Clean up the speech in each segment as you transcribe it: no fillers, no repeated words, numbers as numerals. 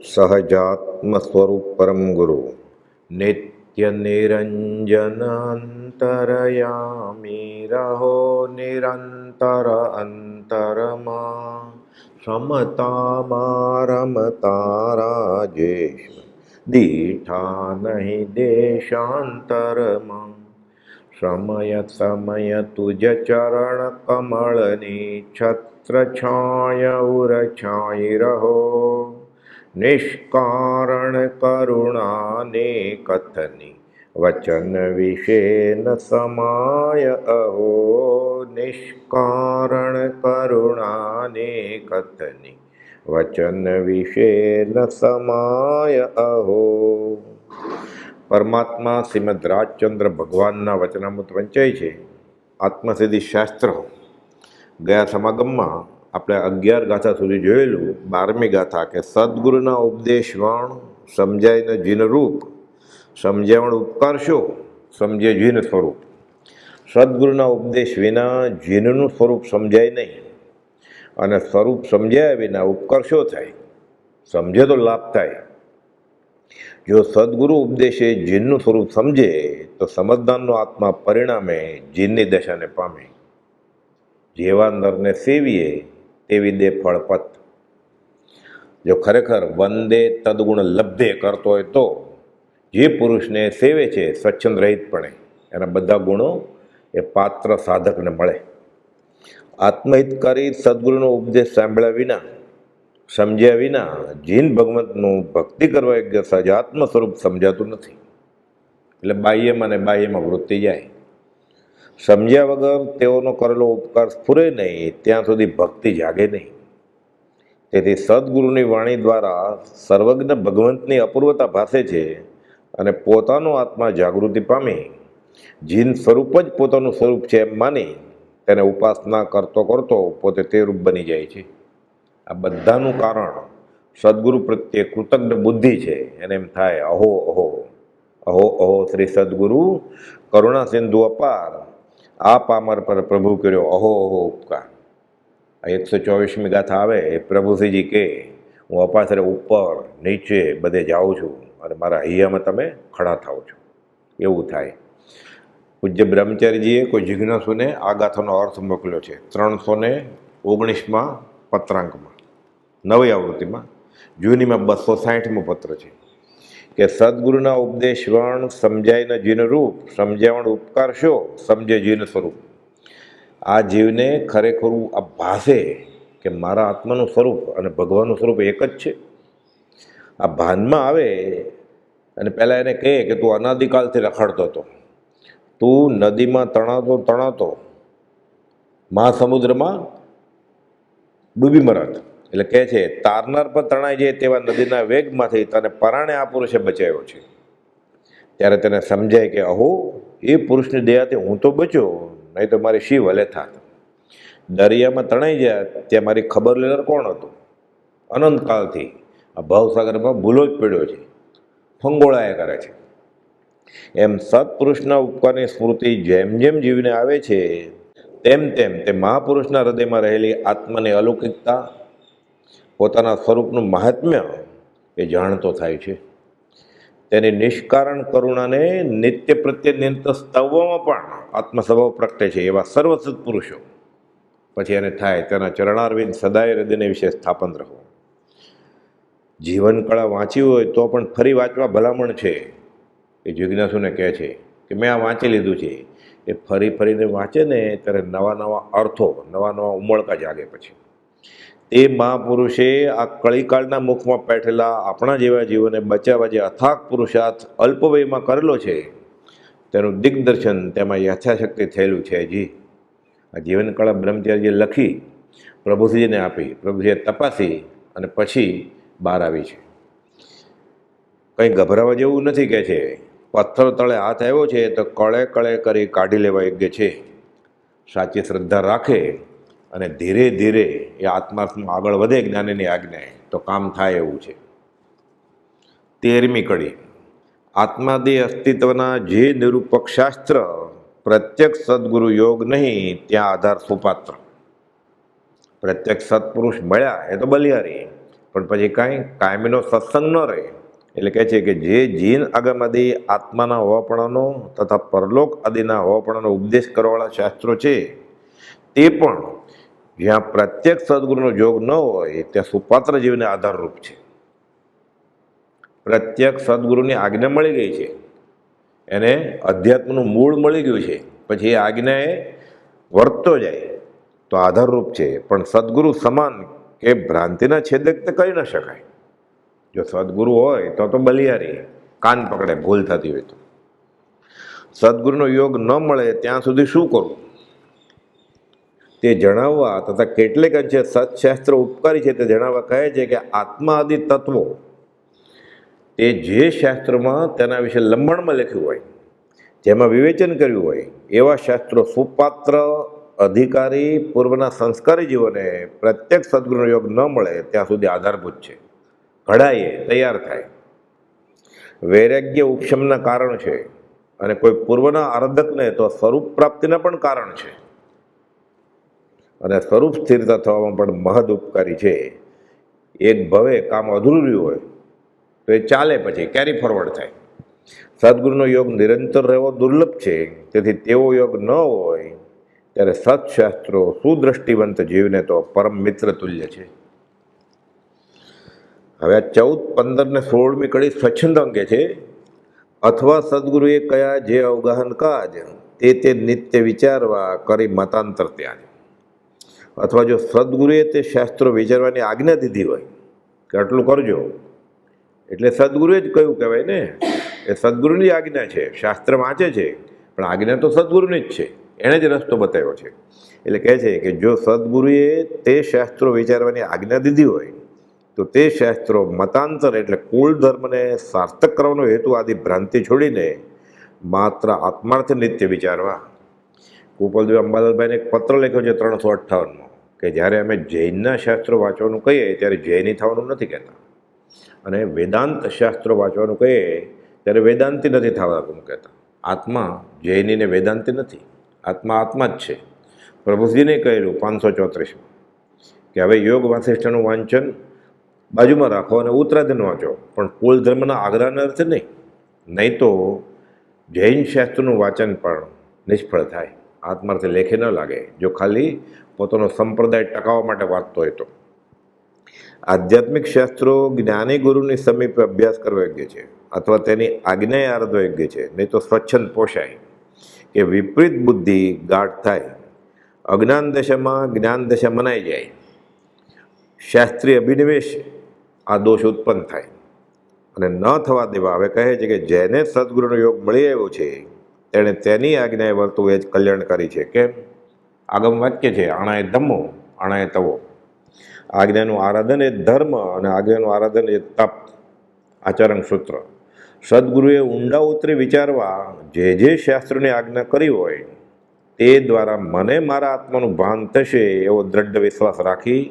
સહજાત્મ સ્વરૂપ પરમ ગુરુ નિત્ય નિરંજનાંતરયામી રહો નિરંતર અંતરમાં સમતામાં રમતા રાજેશ દીઠા નહીં દેશાંતરમાં સમય સમય તુજ ચરણ કમળની છત્ર છાય ઉર છાઈ રહો નિષ્કારણ કરુણાને કથની વચન વિશેન સમાય અહો નિષ્કારણ કરુણાને કથની વચન વિશેન સમાય અહો. પરમાત્મા શ્રીમદ રાજચંદ્ર ભગવાનના વચનામૃત વંચાય છે. આત્મસિદ્ધિ શાસ્ત્ર ગયા સમાગમમાં આપણે 11 ગાથા સુધી જોયેલું. 12મી ગાથા કે સદગુરુના ઉપદેશ વણ સમજાય ન જીન રૂપ, સમજાવણ ઉપકાર શો સમજે જીન સ્વરૂપ. સદગુરુના ઉપદેશ વિના જીનનું સ્વરૂપ સમજાય નહીં, અને સ્વરૂપ સમજાયા વિના ઉપકાર શો થાય? સમજે તો લાભ થાય. જો સદગુરુ ઉપદેશે જીનનું સ્વરૂપ સમજે તો સમજદારનો આત્મા પરિણામે જીનની દશાને પામે. જેવા નરને સેવીએ તેવી દે ફળપત. જો ખરેખર વંદે તદગુણ લબ્ધે કરતો હોય તો જે પુરુષને સેવે છે સ્વચ્છંદ રહિતપણે એના બધા ગુણો એ પાત્ર સાધકને મળે. આત્મહિતકારી સદગુરુનો ઉપદેશ સાંભળ્યા વિના, સમજ્યા વિના જીન ભગવંતનું ભક્તિ કરવા યોગ્ય સહજાત્મ સ્વરૂપ સમજાતું નથી. એટલે બાહ્યમાં ને બાહ્યમાં વૃત્તિ જાય. સમજ્યા વગર તેઓનો કરેલો ઉપકાર સ્ફુરે નહીં ત્યાં સુધી ભક્તિ જાગે નહીં. તેથી સદગુરુની વાણી દ્વારા સર્વજ્ઞ ભગવંતની અપૂર્વતા ભાસે છે, અને પોતાનો આત્મા જાગૃતિ પામી જીન સ્વરૂપ જ પોતાનું સ્વરૂપ છે એમ માની તેને ઉપાસના કરતો કરતો પોતે તે રૂપ બની જાય છે. આ બધાનું કારણ સદગુરુ પ્રત્યે કૃતજ્ઞ બુદ્ધિ છે. એને એમ થાય અહો અહો અહો અહો શ્રી સદગુરુ કરુણા સિંધુ અપાર, આ પામર પર પ્રભુ કર્યો અહો અહો ઉપકાર. આ 124મી ગાથા આવે એ પ્રભુશ્રીજી કે હું અપાસરે ઉપર નીચે બધે જાઉં છું અને મારા હૈયામાં તમે ખડા થાવ છો, એવું થાય. પૂજ્ય બ્રહ્મચારીજીએ કોઈ જિજ્ઞાસુને આ ગાથાનો અર્થ મોકલ્યો છે 319માં પત્રાંકમાં, નવી આવૃત્તિમાં. જૂનીમાં 260મો પત્ર છે કે સદગુરુના ઉપદેશ વણ સમજાય ન જીન રૂપ, સમજાવણ ઉપકાર શો સમજે જીન સ્વરૂપ. આ જીવને ખરેખર આ ભાસે કે મારા આત્માનું સ્વરૂપ અને ભગવાનનું સ્વરૂપ એક જ છે. આ ભાનમાં આવે અને પહેલાં એને કહે કે તું અનાદિકાલથી રખડતો હતો, તું નદીમાં તણાતો તણાતો મહાસમુદ્રમાં ડૂબી મરત. એટલે કહે છે તારનાર પર તણાઈ જાય તેવા નદીના વેગમાંથી તને પરાણે આ પુરુષે બચાવ્યો છે. ત્યારે તેને સમજાય કે અહો એ પુરુષની દયાથી હું તો બચ્યો, નહીં તો મારી શી ભલે થાત. દરિયામાં તણાઈ ગયા ત્યાં મારી ખબર લેનાર કોણ હતું? અનંતકાળથી આ ભાવસાગરમાં ભૂલો જ પડ્યો છે, ફંગોળાયા કરે છે. એમ સત્પુરુષના ઉપકારની સ્મૃતિ જેમ જેમ જીવને આવે છે તેમ તેમ તે મહાપુરુષના હૃદયમાં રહેલી આત્માની અલૌકિકતા, પોતાના સ્વરૂપનું મહાત્મ્ય એ જાણતો થાય છે. તેની નિષ્કારણ કરુણાને નિત્ય પ્રત્યે નિરંતર સ્તવવામાં પણ આત્મસ્વભાવ પ્રગટે છે એવા સર્વ સત્પુરુષો. પછી એને થાય તેના ચરણારવિંદ સદાય હૃદયને વિશે સ્થાપન રહો. જીવનકળા વાંચી હોય તો પણ ફરી વાંચવા ભલામણ છે. એ જિજ્ઞાસુને કહે છે કે મેં આ વાંચી લીધું છે. એ ફરી ફરીને વાંચે ને ત્યારે નવા નવા અર્થો, નવા નવા ઉમળકા જાગે. પછી તે મહાપુરુષે આ કળીકાળના મુખમાં બેઠેલા આપણા જેવા જીવોને બચાવવા જે અથાગ પુરુષાર્થ અલ્પ વયમાં કરેલો છે તેનું દિગ્દર્શન તેમાં યથાશક્તિ થયેલું છે. હજી આ જીવનકળા બ્રહ્મચારીજીએ લખી પ્રભુશ્રીજીને આપી, પ્રભુજીએ તપાસી અને પછી બહાર આવી છે. કંઈ ગભરાવા જેવું નથી. કહે છે પથ્થર તળે હાથ આવ્યો છે તો કળે કળે કરી કાઢી લેવા યોગ્ય છે. સાચી શ્રદ્ધા રાખે અને ધીરે ધીરે એ આત્માર્થમાં આગળ વધે જ્ઞાનીની આજ્ઞાએ તો કામ થાય એવું છે. 13મી કડી આત્માદિ અસ્તિત્વના જે નિરૂપક શાસ્ત્ર પ્રત્યક્ષ સદગુરુ યોગ નહીં ત્યાં આધાર સુપાત્ર. પ્રત્યક્ષ સત્પુરુષ મળ્યા એ તો બલિહારી, પણ પછી કાંઈ કાયમીનો સત્સંગ ન રહે. એટલે કહે છે કે જે જીન આગમાદી આત્માના હોવાપણાનો તથા પરલોક આદિના હોવાપણાનો ઉપદેશ કરવાવાળા શાસ્ત્રો છે, તે પણ જ્યાં પ્રત્યક્ષ સદગુરુનો યોગ ન હોય ત્યાં સુપાત્ર જીવને આધારરૂપ છે. પ્રત્યક્ષ સદગુરુની આજ્ઞા મળી ગઈ છે, એને અધ્યાત્મનું મૂળ મળી ગયું છે, પછી એ આજ્ઞાએ વર્તતો જાય તો આધારરૂપ છે. પણ સદગુરુ સમાન કે ભ્રાંતિના છેદક તે કહી ન શકાય. જો સદગુરુ હોય તો બલિયારી, કાન પકડે ભૂલ થતી હોય તો. સદગુરુનો યોગ ન મળે ત્યાં સુધી શું કરવું તે જણાવવા તથા કેટલેક અંશે સત્શાસ્ત્ર ઉપકારી છે તે જણાવવા કહે છે કે આત્મા આદિ તત્વો તે જે શાસ્ત્રમાં તેના વિશે લંબાણમાં લખ્યું હોય, જેમાં વિવેચન કર્યું હોય, એવા શાસ્ત્રો સુપાત્ર અધિકારી પૂર્વના સંસ્કારી જીવોને પ્રત્યક્ષ સદગુરુનો યોગ ન મળે ત્યાં સુધી આધારભૂત છે. ઘડાઈએ તૈયાર થાય. વૈરાગ્ય ઉપશમના કારણ છે અને કોઈ પૂર્વના આરાધકને તો સ્વરૂપ પ્રાપ્તિના પણ કારણ છે અને સ્વરૂપ સ્થિરતા થવામાં પણ મહદ ઉપકારી છે. એક ભવે કામ અધૂરું રહ્યું હોય તો એ ચાલે, પછી કેરી ફોરવર્ડ થાય. સદગુરુનો યોગ નિરંતર રહેવો દુર્લભ છે, તેથી તેવો યોગ ન હોય ત્યારે સત્શાસ્ત્રો સુદ્રષ્ટિવંત જીવને તો પરમ મિત્ર તુલ્ય છે. હવે આ 14, 15 ને 16મી કડી સ્વચ્છંદ અંગે છે. અથવા સદગુરુએ કયા જે અવગાહન કાજ તે નિત્ય વિચારવા કરી મતાંતર ત્યાં. અથવા જો સદગુરુએ તે શાસ્ત્રો વિચારવાની આજ્ઞા દીધી હોય કે આટલું કરજો, એટલે સદગુરુએ જ કહ્યું કહેવાય ને, એ સદગુરુની આજ્ઞા છે. શાસ્ત્ર વાંચે છે પણ આજ્ઞા તો સદગુરુની જ છે, એણે જ રસ્તો બતાવ્યો છે. એટલે કહે છે કે જો સદગુરુએ તે શાસ્ત્રો વિચારવાની આજ્ઞા દીધી હોય તો તે શાસ્ત્રો મતાંતર એટલે કુળ ધર્મને સાર્થક કરવાનો હેતુ આદિ ભ્રાંતિ છોડીને માત્ર આત્માર્થે નિત્ય વિચારવા. ગોપાલદેવ અંબાલાલભાઈને એક પત્ર લખ્યો છે 358માં કે જ્યારે અમે જૈનના શાસ્ત્રો વાંચવાનું કહીએ ત્યારે જૈની થવાનું નથી કહેતા, અને વેદાંત શાસ્ત્રો વાંચવાનું કહીએ ત્યારે વેદાંતિ નથી થવાનું કહેતા. આત્મા જૈનીને વેદાંતિ નથી, આત્મા આત્મા જ છે. પ્રભુજીને કહેલું 534માં કે હવે યોગ વાસિષ્ઠનું વાંચન બાજુમાં રાખો અને ઉત્તરાધીન વાંચો, પણ કુલ ધર્મના આગ્રહના અર્થે નહીં તો જૈન શાસ્ત્રનું વાંચન પણ નિષ્ફળ થાય, આત્માર્થે લેખે ન લાગે, જો ખાલી પોતાનો સંપ્રદાય ટકાવવા માટે વાંચતો હોય તો. આધ્યાત્મિક શાસ્ત્રો જ્ઞાની ગુરુની સમીપે અભ્યાસ કરવા યોગ્ય છે અથવા તેની આજ્ઞાએ આરાધવા યોગ્ય છે, નહીં તો સ્વચ્છંદ પોષાય કે વિપરીત બુદ્ધિ ગાઢ થાય, અજ્ઞાન દશામાં જ્ઞાન દશા મનાઈ જાય, શાસ્ત્રીય અભિનિવેશ આ દોષ ઉત્પન્ન થાય અને ન થવા દેવા. હવે કહે છે કે જેને સદગુરુનો યોગ મળી આવ્યો છે તેણે તેની આજ્ઞાએ વર્તવું એ જ કલ્યાણકારી છે. કેમ? આગમ વાક્ય છે આણાએ ધમ્મો આણાએ તવો. આજ્ઞાનું આરાધન એ ધર્મ અને આજ્ઞાનું આરાધન એ તપ. આચરણ સૂત્ર. સદગુરુએ ઊંડા ઉતરી વિચારવા જે શાસ્ત્રોની આજ્ઞા કરી હોય તે દ્વારા મને મારા આત્માનું ભાન થશે એવો દ્રઢ વિશ્વાસ રાખી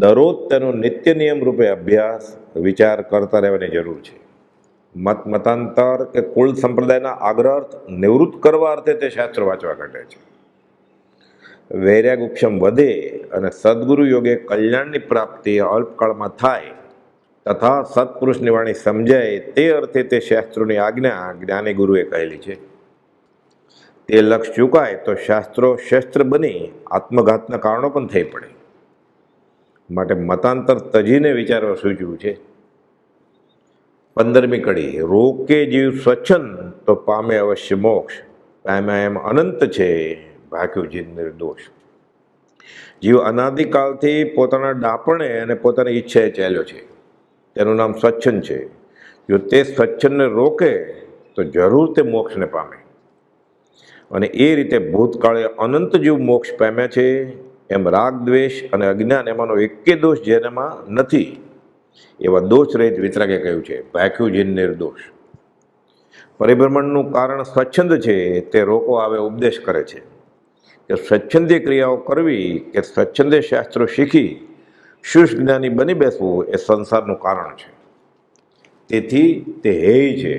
દરરોજ તેનો નિત્ય નિયમ રૂપે અભ્યાસ વિચાર કરતા રહેવાની જરૂર છે. મતાંતર કે કુલ સંપ્રદાયના આગ્રહ નિવૃત્ત કરવા અર્થે તે શાસ્ત્ર વાંચવા ઘટે છે. વૈરાગ ઉપશમ વધે અને સદગુરુ યોગે કલ્યાણની પ્રાપ્તિ અલ્પકાળમાં થાય તથા સત્પુરુષની વાણી સમજાય તે અર્થે તે શાસ્ત્રોની આજ્ઞા જ્ઞાની ગુરુએ કહેલી છે. તે લક્ષ ચૂકાય તો શાસ્ત્રો શસ્ત્ર બની આત્મઘાતના કારણો પણ થઈ પડે. માટે મતાંતર તજીને વિચારવા સૂચવ્યું છે. 15મી કડી રોકે જીવ સ્વચ્છંદ તો પામે અવશ્ય મોક્ષ, પામ્યા એમ અનંત છે ભાગ્યું જીવ નિર્દોષ. જીવ અનાદિકાળથી પોતાના ડાપણે અને પોતાની ઈચ્છાએ ચાલ્યો છે, તેનું નામ સ્વચ્છંદ છે. જો તે સ્વચ્છંદને રોકે તો જરૂર તે મોક્ષને પામે, અને એ રીતે ભૂતકાળે અનંત જીવ મોક્ષ પામ્યા છે. એમ રાગ દ્વેષ અને અજ્ઞાન એમાંનો એકે દોષ જેનામાં નથી એવા દોષ રહિત વિતરાગે કહ્યું છે ભાખ્યું જીન નિર્દોષ. પરિભ્રમણનું કારણ સ્વચ્છંદ છે તે રોકવા આવે ઉપદેશ કરે છે કે સ્વચ્છંદી ક્રિયાઓ કરવી કે સ્વચ્છંદે શાસ્ત્રો શીખી શુષ્ક જ્ઞાની બની બેસવું એ સંસારનું કારણ છે. તેથી તે હેય છે.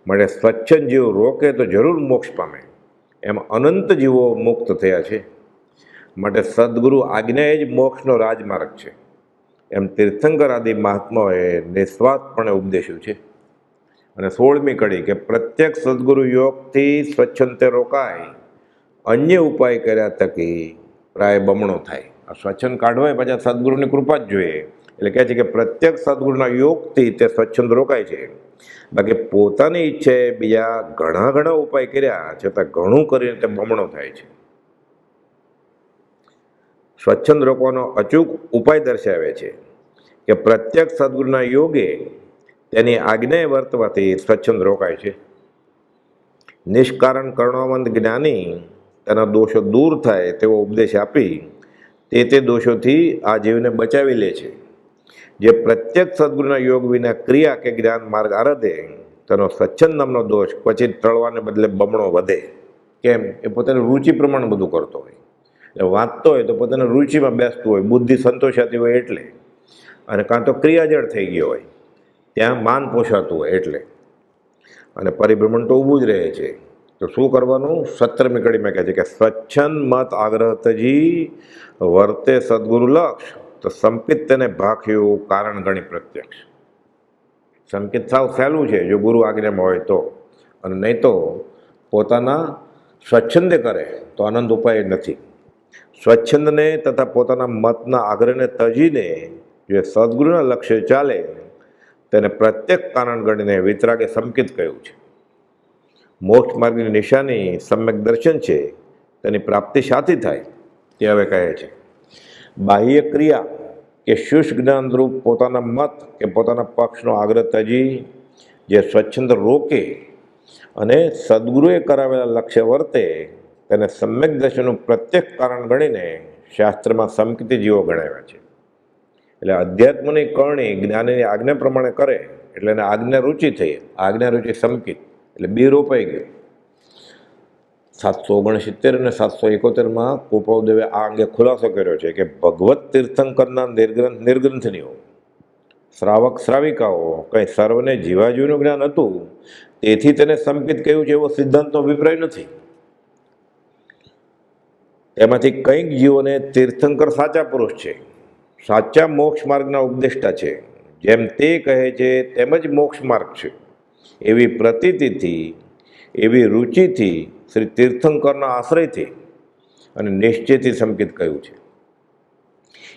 માટે સ્વચ્છંદ જીવ રોકે તો જરૂર મોક્ષ પામે, એમ અનંત જીવો મુક્ત થયા છે. માટે સદગુરુ આજ્ઞા એ જ મોક્ષનો રાજમાર્ગ છે. એમ તીર્થંકર આદિ મહાત્માઓએ નિસ્વાર્થપણે ઉપદેશ્યું છે. અને 16મી કડી કે પ્રત્યક્ષ સદગુરુ યોગથી સ્વચ્છંતે રોકાય, અન્ય ઉપાય કર્યા થકી પ્રાય બમણો થાય. આ સ્વચ્છંદ કાઢવાય પાછા સદગુરુની કૃપા જ જોઈએ. એટલે કહે છે કે પ્રત્યક્ષ સદગુરુના યોગથી તે સ્વચ્છંદ રોકાય છે. બાકી પોતાની ઈચ્છાએ બીજા ઘણા ઘણા ઉપાય કર્યા છતાં ઘણું કરીને તે બમણો થાય છે. સ્વચ્છંદ રોકવાનો અચૂક ઉપાય દર્શાવે છે કે પ્રત્યક્ષ સદગુરુના યોગે તેની આજ્ઞાએ વર્તવાથી સ્વચ્છંદ રોકાય છે. નિષ્કારણ કરુણાવંત જ્ઞાની તેના દોષો દૂર થાય તેવો ઉપદેશ આપી તે દોષોથી આ જીવને બચાવી લે છે. જે પ્રત્યક્ષ સદગુરુના યોગ વિના ક્રિયા કે જ્ઞાન માર્ગ આરાધે તેનો સ્વચ્છંદ નામનો દોષ ક્વચિત ટળવાને બદલે બમણો વધે. કેમ? એ પોતાની રુચિ પ્રમાણે બધું કરતો હોય. એટલે વાંચતો હોય તો પોતાની રુચિમાં બેસતું હોય, બુદ્ધિ સંતોષાતી હોય એટલે, અને કાં તો ક્રિયાજળ થઈ ગયો હોય, ત્યાં માન પોષાતું હોય એટલે, અને પરિભ્રમણ તો ઊભું જ રહે છે. તો શું કરવાનું? 17મી કડીમાં કહે છે કે સ્વચ્છંદ મત આગ્રહ તજી વર્તે સદગુરુ લક્ષ, તો સંપિત તેને ભાખ્યું કારણ ગણી પ્રત્યક્ષ. સંકેત સાવ સહેલું છે જો ગુરુ આજ્ઞામાં હોય તો, અને નહીં તો પોતાના સ્વચ્છંદે કરે તો આનંદ ઉપાય નથી. સ્વચ્છંદને તથા પોતાના મતના આગ્રહને તજીને જે સદગુરુના લક્ષ્ય ચાલે તેને પ્રત્યેક કારણ ગણીને વિતરાગે સંકિત કહ્યું છે. મોક્ષ માર્ગની નિશાની સમ્યક દર્શન છે, તેની પ્રાપ્તિ શાથી થાય તે હવે કહે છે. બાહ્ય ક્રિયા કે શુષ્ક જ્ઞાનરૂપ પોતાના મત કે પોતાના પક્ષનો આગ્રહ તજી જે સ્વચ્છંદ રોકે અને સદગુરુએ કરાવેલા લક્ષ્ય વર્તે તેને સમ્યક દર્શનનું પ્રત્યેક કારણ ગણીને શાસ્ત્રમાં સંકિતિ જીવો ગણાવ્યા છે. એટલે અધ્યાત્મની કરણી જ્ઞાનીની આજ્ઞા પ્રમાણે કરે એટલે એને આજ્ઞા રુચિ થઈ, આજ્ઞા રુચિ સંકિત એટલે બે રોપાઈ ગયું. 769 અને 771માં કૃપાદેવે આ અંગે ખુલાસો કર્યો છે કે ભગવત તીર્થંકરના નિર્ગ્રંથનીઓ શ્રાવક શ્રાવિકાઓ કંઈ સર્વને જીવાજીવનું જ્ઞાન હતું તેથી તેને સંકિત કહ્યું છે એવો સિદ્ધાંતનો અભિપ્રાય નથી. એમાંથી કંઈક જીવોને તીર્થંકર સાચા પુરુષ છે, સાચા મોક્ષ માર્ગના ઉપદેષ્ટા છે, જેમ તે કહે છે તેમ જ મોક્ષ માર્ગ છે એવી પ્રતીતિથી, એવી રુચિથી શ્રી તીર્થંકરના આશ્રયથી અને નિશ્ચયથી સંકિત કહ્યું છે.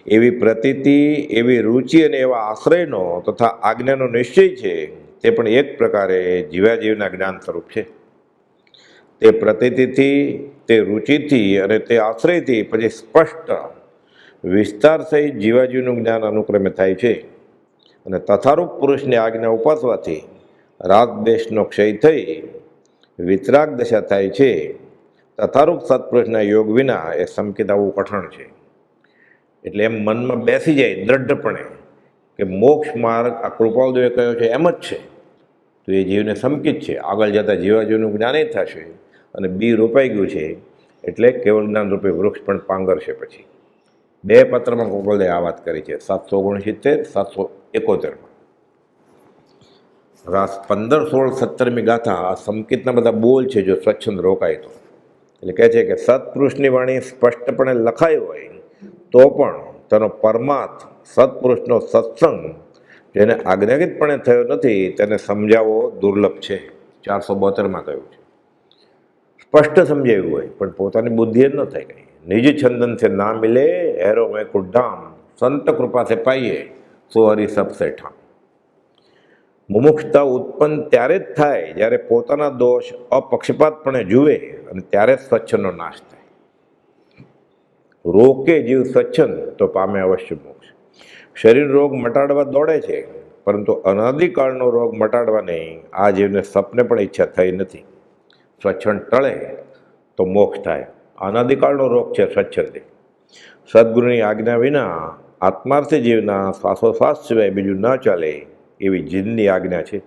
એવી પ્રતીતિ, એવી રુચિ અને એવા આશ્રયનો તથા આજ્ઞાનો નિશ્ચય છે તે પણ એક પ્રકારે જીવાજીવના જ્ઞાન સ્વરૂપ છે. તે પ્રતીતિથી, તે રુચિથી અને તે આશ્રયથી પછી સ્પષ્ટ વિસ્તાર સહિત જીવાજીવનું જ્ઞાન અનુક્રમે થાય છે. અને તથારૂપ પુરુષની આજ્ઞા ઉપાસવાથી રાગ દેશનો ક્ષય થઈ વિતરાગ દશા થાય છે. તથારૂપ સત્પુરુષના યોગ વિના એ સંકિત આવવું કઠણ છે. એટલે એમ મનમાં બેસી જાય દ્રઢપણે કે મોક્ષ માર્ગ આ કૃપાળદેવે કહ્યો છે એમ જ છે, તો એ જીવને સંકિત છે. આગળ જતાં જીવાજીવનું જ્ઞાન થશે અને બી રોપાઈ ગયું છે એટલે કેવળ જ્ઞાન રૂપે વૃક્ષ પણ પાંગરશે. પછી 2 પત્રમાં કૃપાળદેવે આ વાત કરી છે, 769, 771. 15, 16, 17મી ગાથા આ સંકિતના બધા બોલ છે જો સ્વચ્છંદ રોકાય તો. એટલે કહે છે કે સત્પુરુષની વાણી સ્પષ્ટપણે લખાઈ હોય તો પણ તેનો પરમાર્થ સત્પુરુષનો સત્સંગ જેને આજ્ઞાગીતપણે થયો નથી તેને સમજાવવો દુર્લભ છે. 472માં કહ્યું છે. સ્પષ્ટ સમજાવ્યું હોય પણ પોતાની બુદ્ધિ જ ન થાય કંઈ. નિજ છંદન સે ના મિલે હેરો વૈકુંઠ ધામ, સંત કૃપા સે પાઈએ સો હરિ સબસે ઠામ. મુમુક્ષતા ઉત્પન્ન ત્યારે જ થાય જ્યારે પોતાના દોષ અપક્ષપાતપણે જુએ અને ત્યારે જ સ્વચ્છંદનો નાશ થાય. રોકે જીવ સ્વચ્છંદ તો પામે અવશ્ય મોક્ષ. શરીર રોગ મટાડવા દોડે છે પરંતુ અનાદિકાળનો રોગ મટાડવાની આ જીવને સપને પણ ઈચ્છા થઈ નથી. સ્વચ્છંદ ટળે તો મોક્ષ થાય. અનાદિકાળનો રોગ છે સ્વચ્છંદે. સદગુરુની આજ્ઞા વિના આત્માર્થી જીવના શ્વાસોશ્વાસ સિવાય બીજું ન ચાલે એવી જીનની આજ્ઞા છે.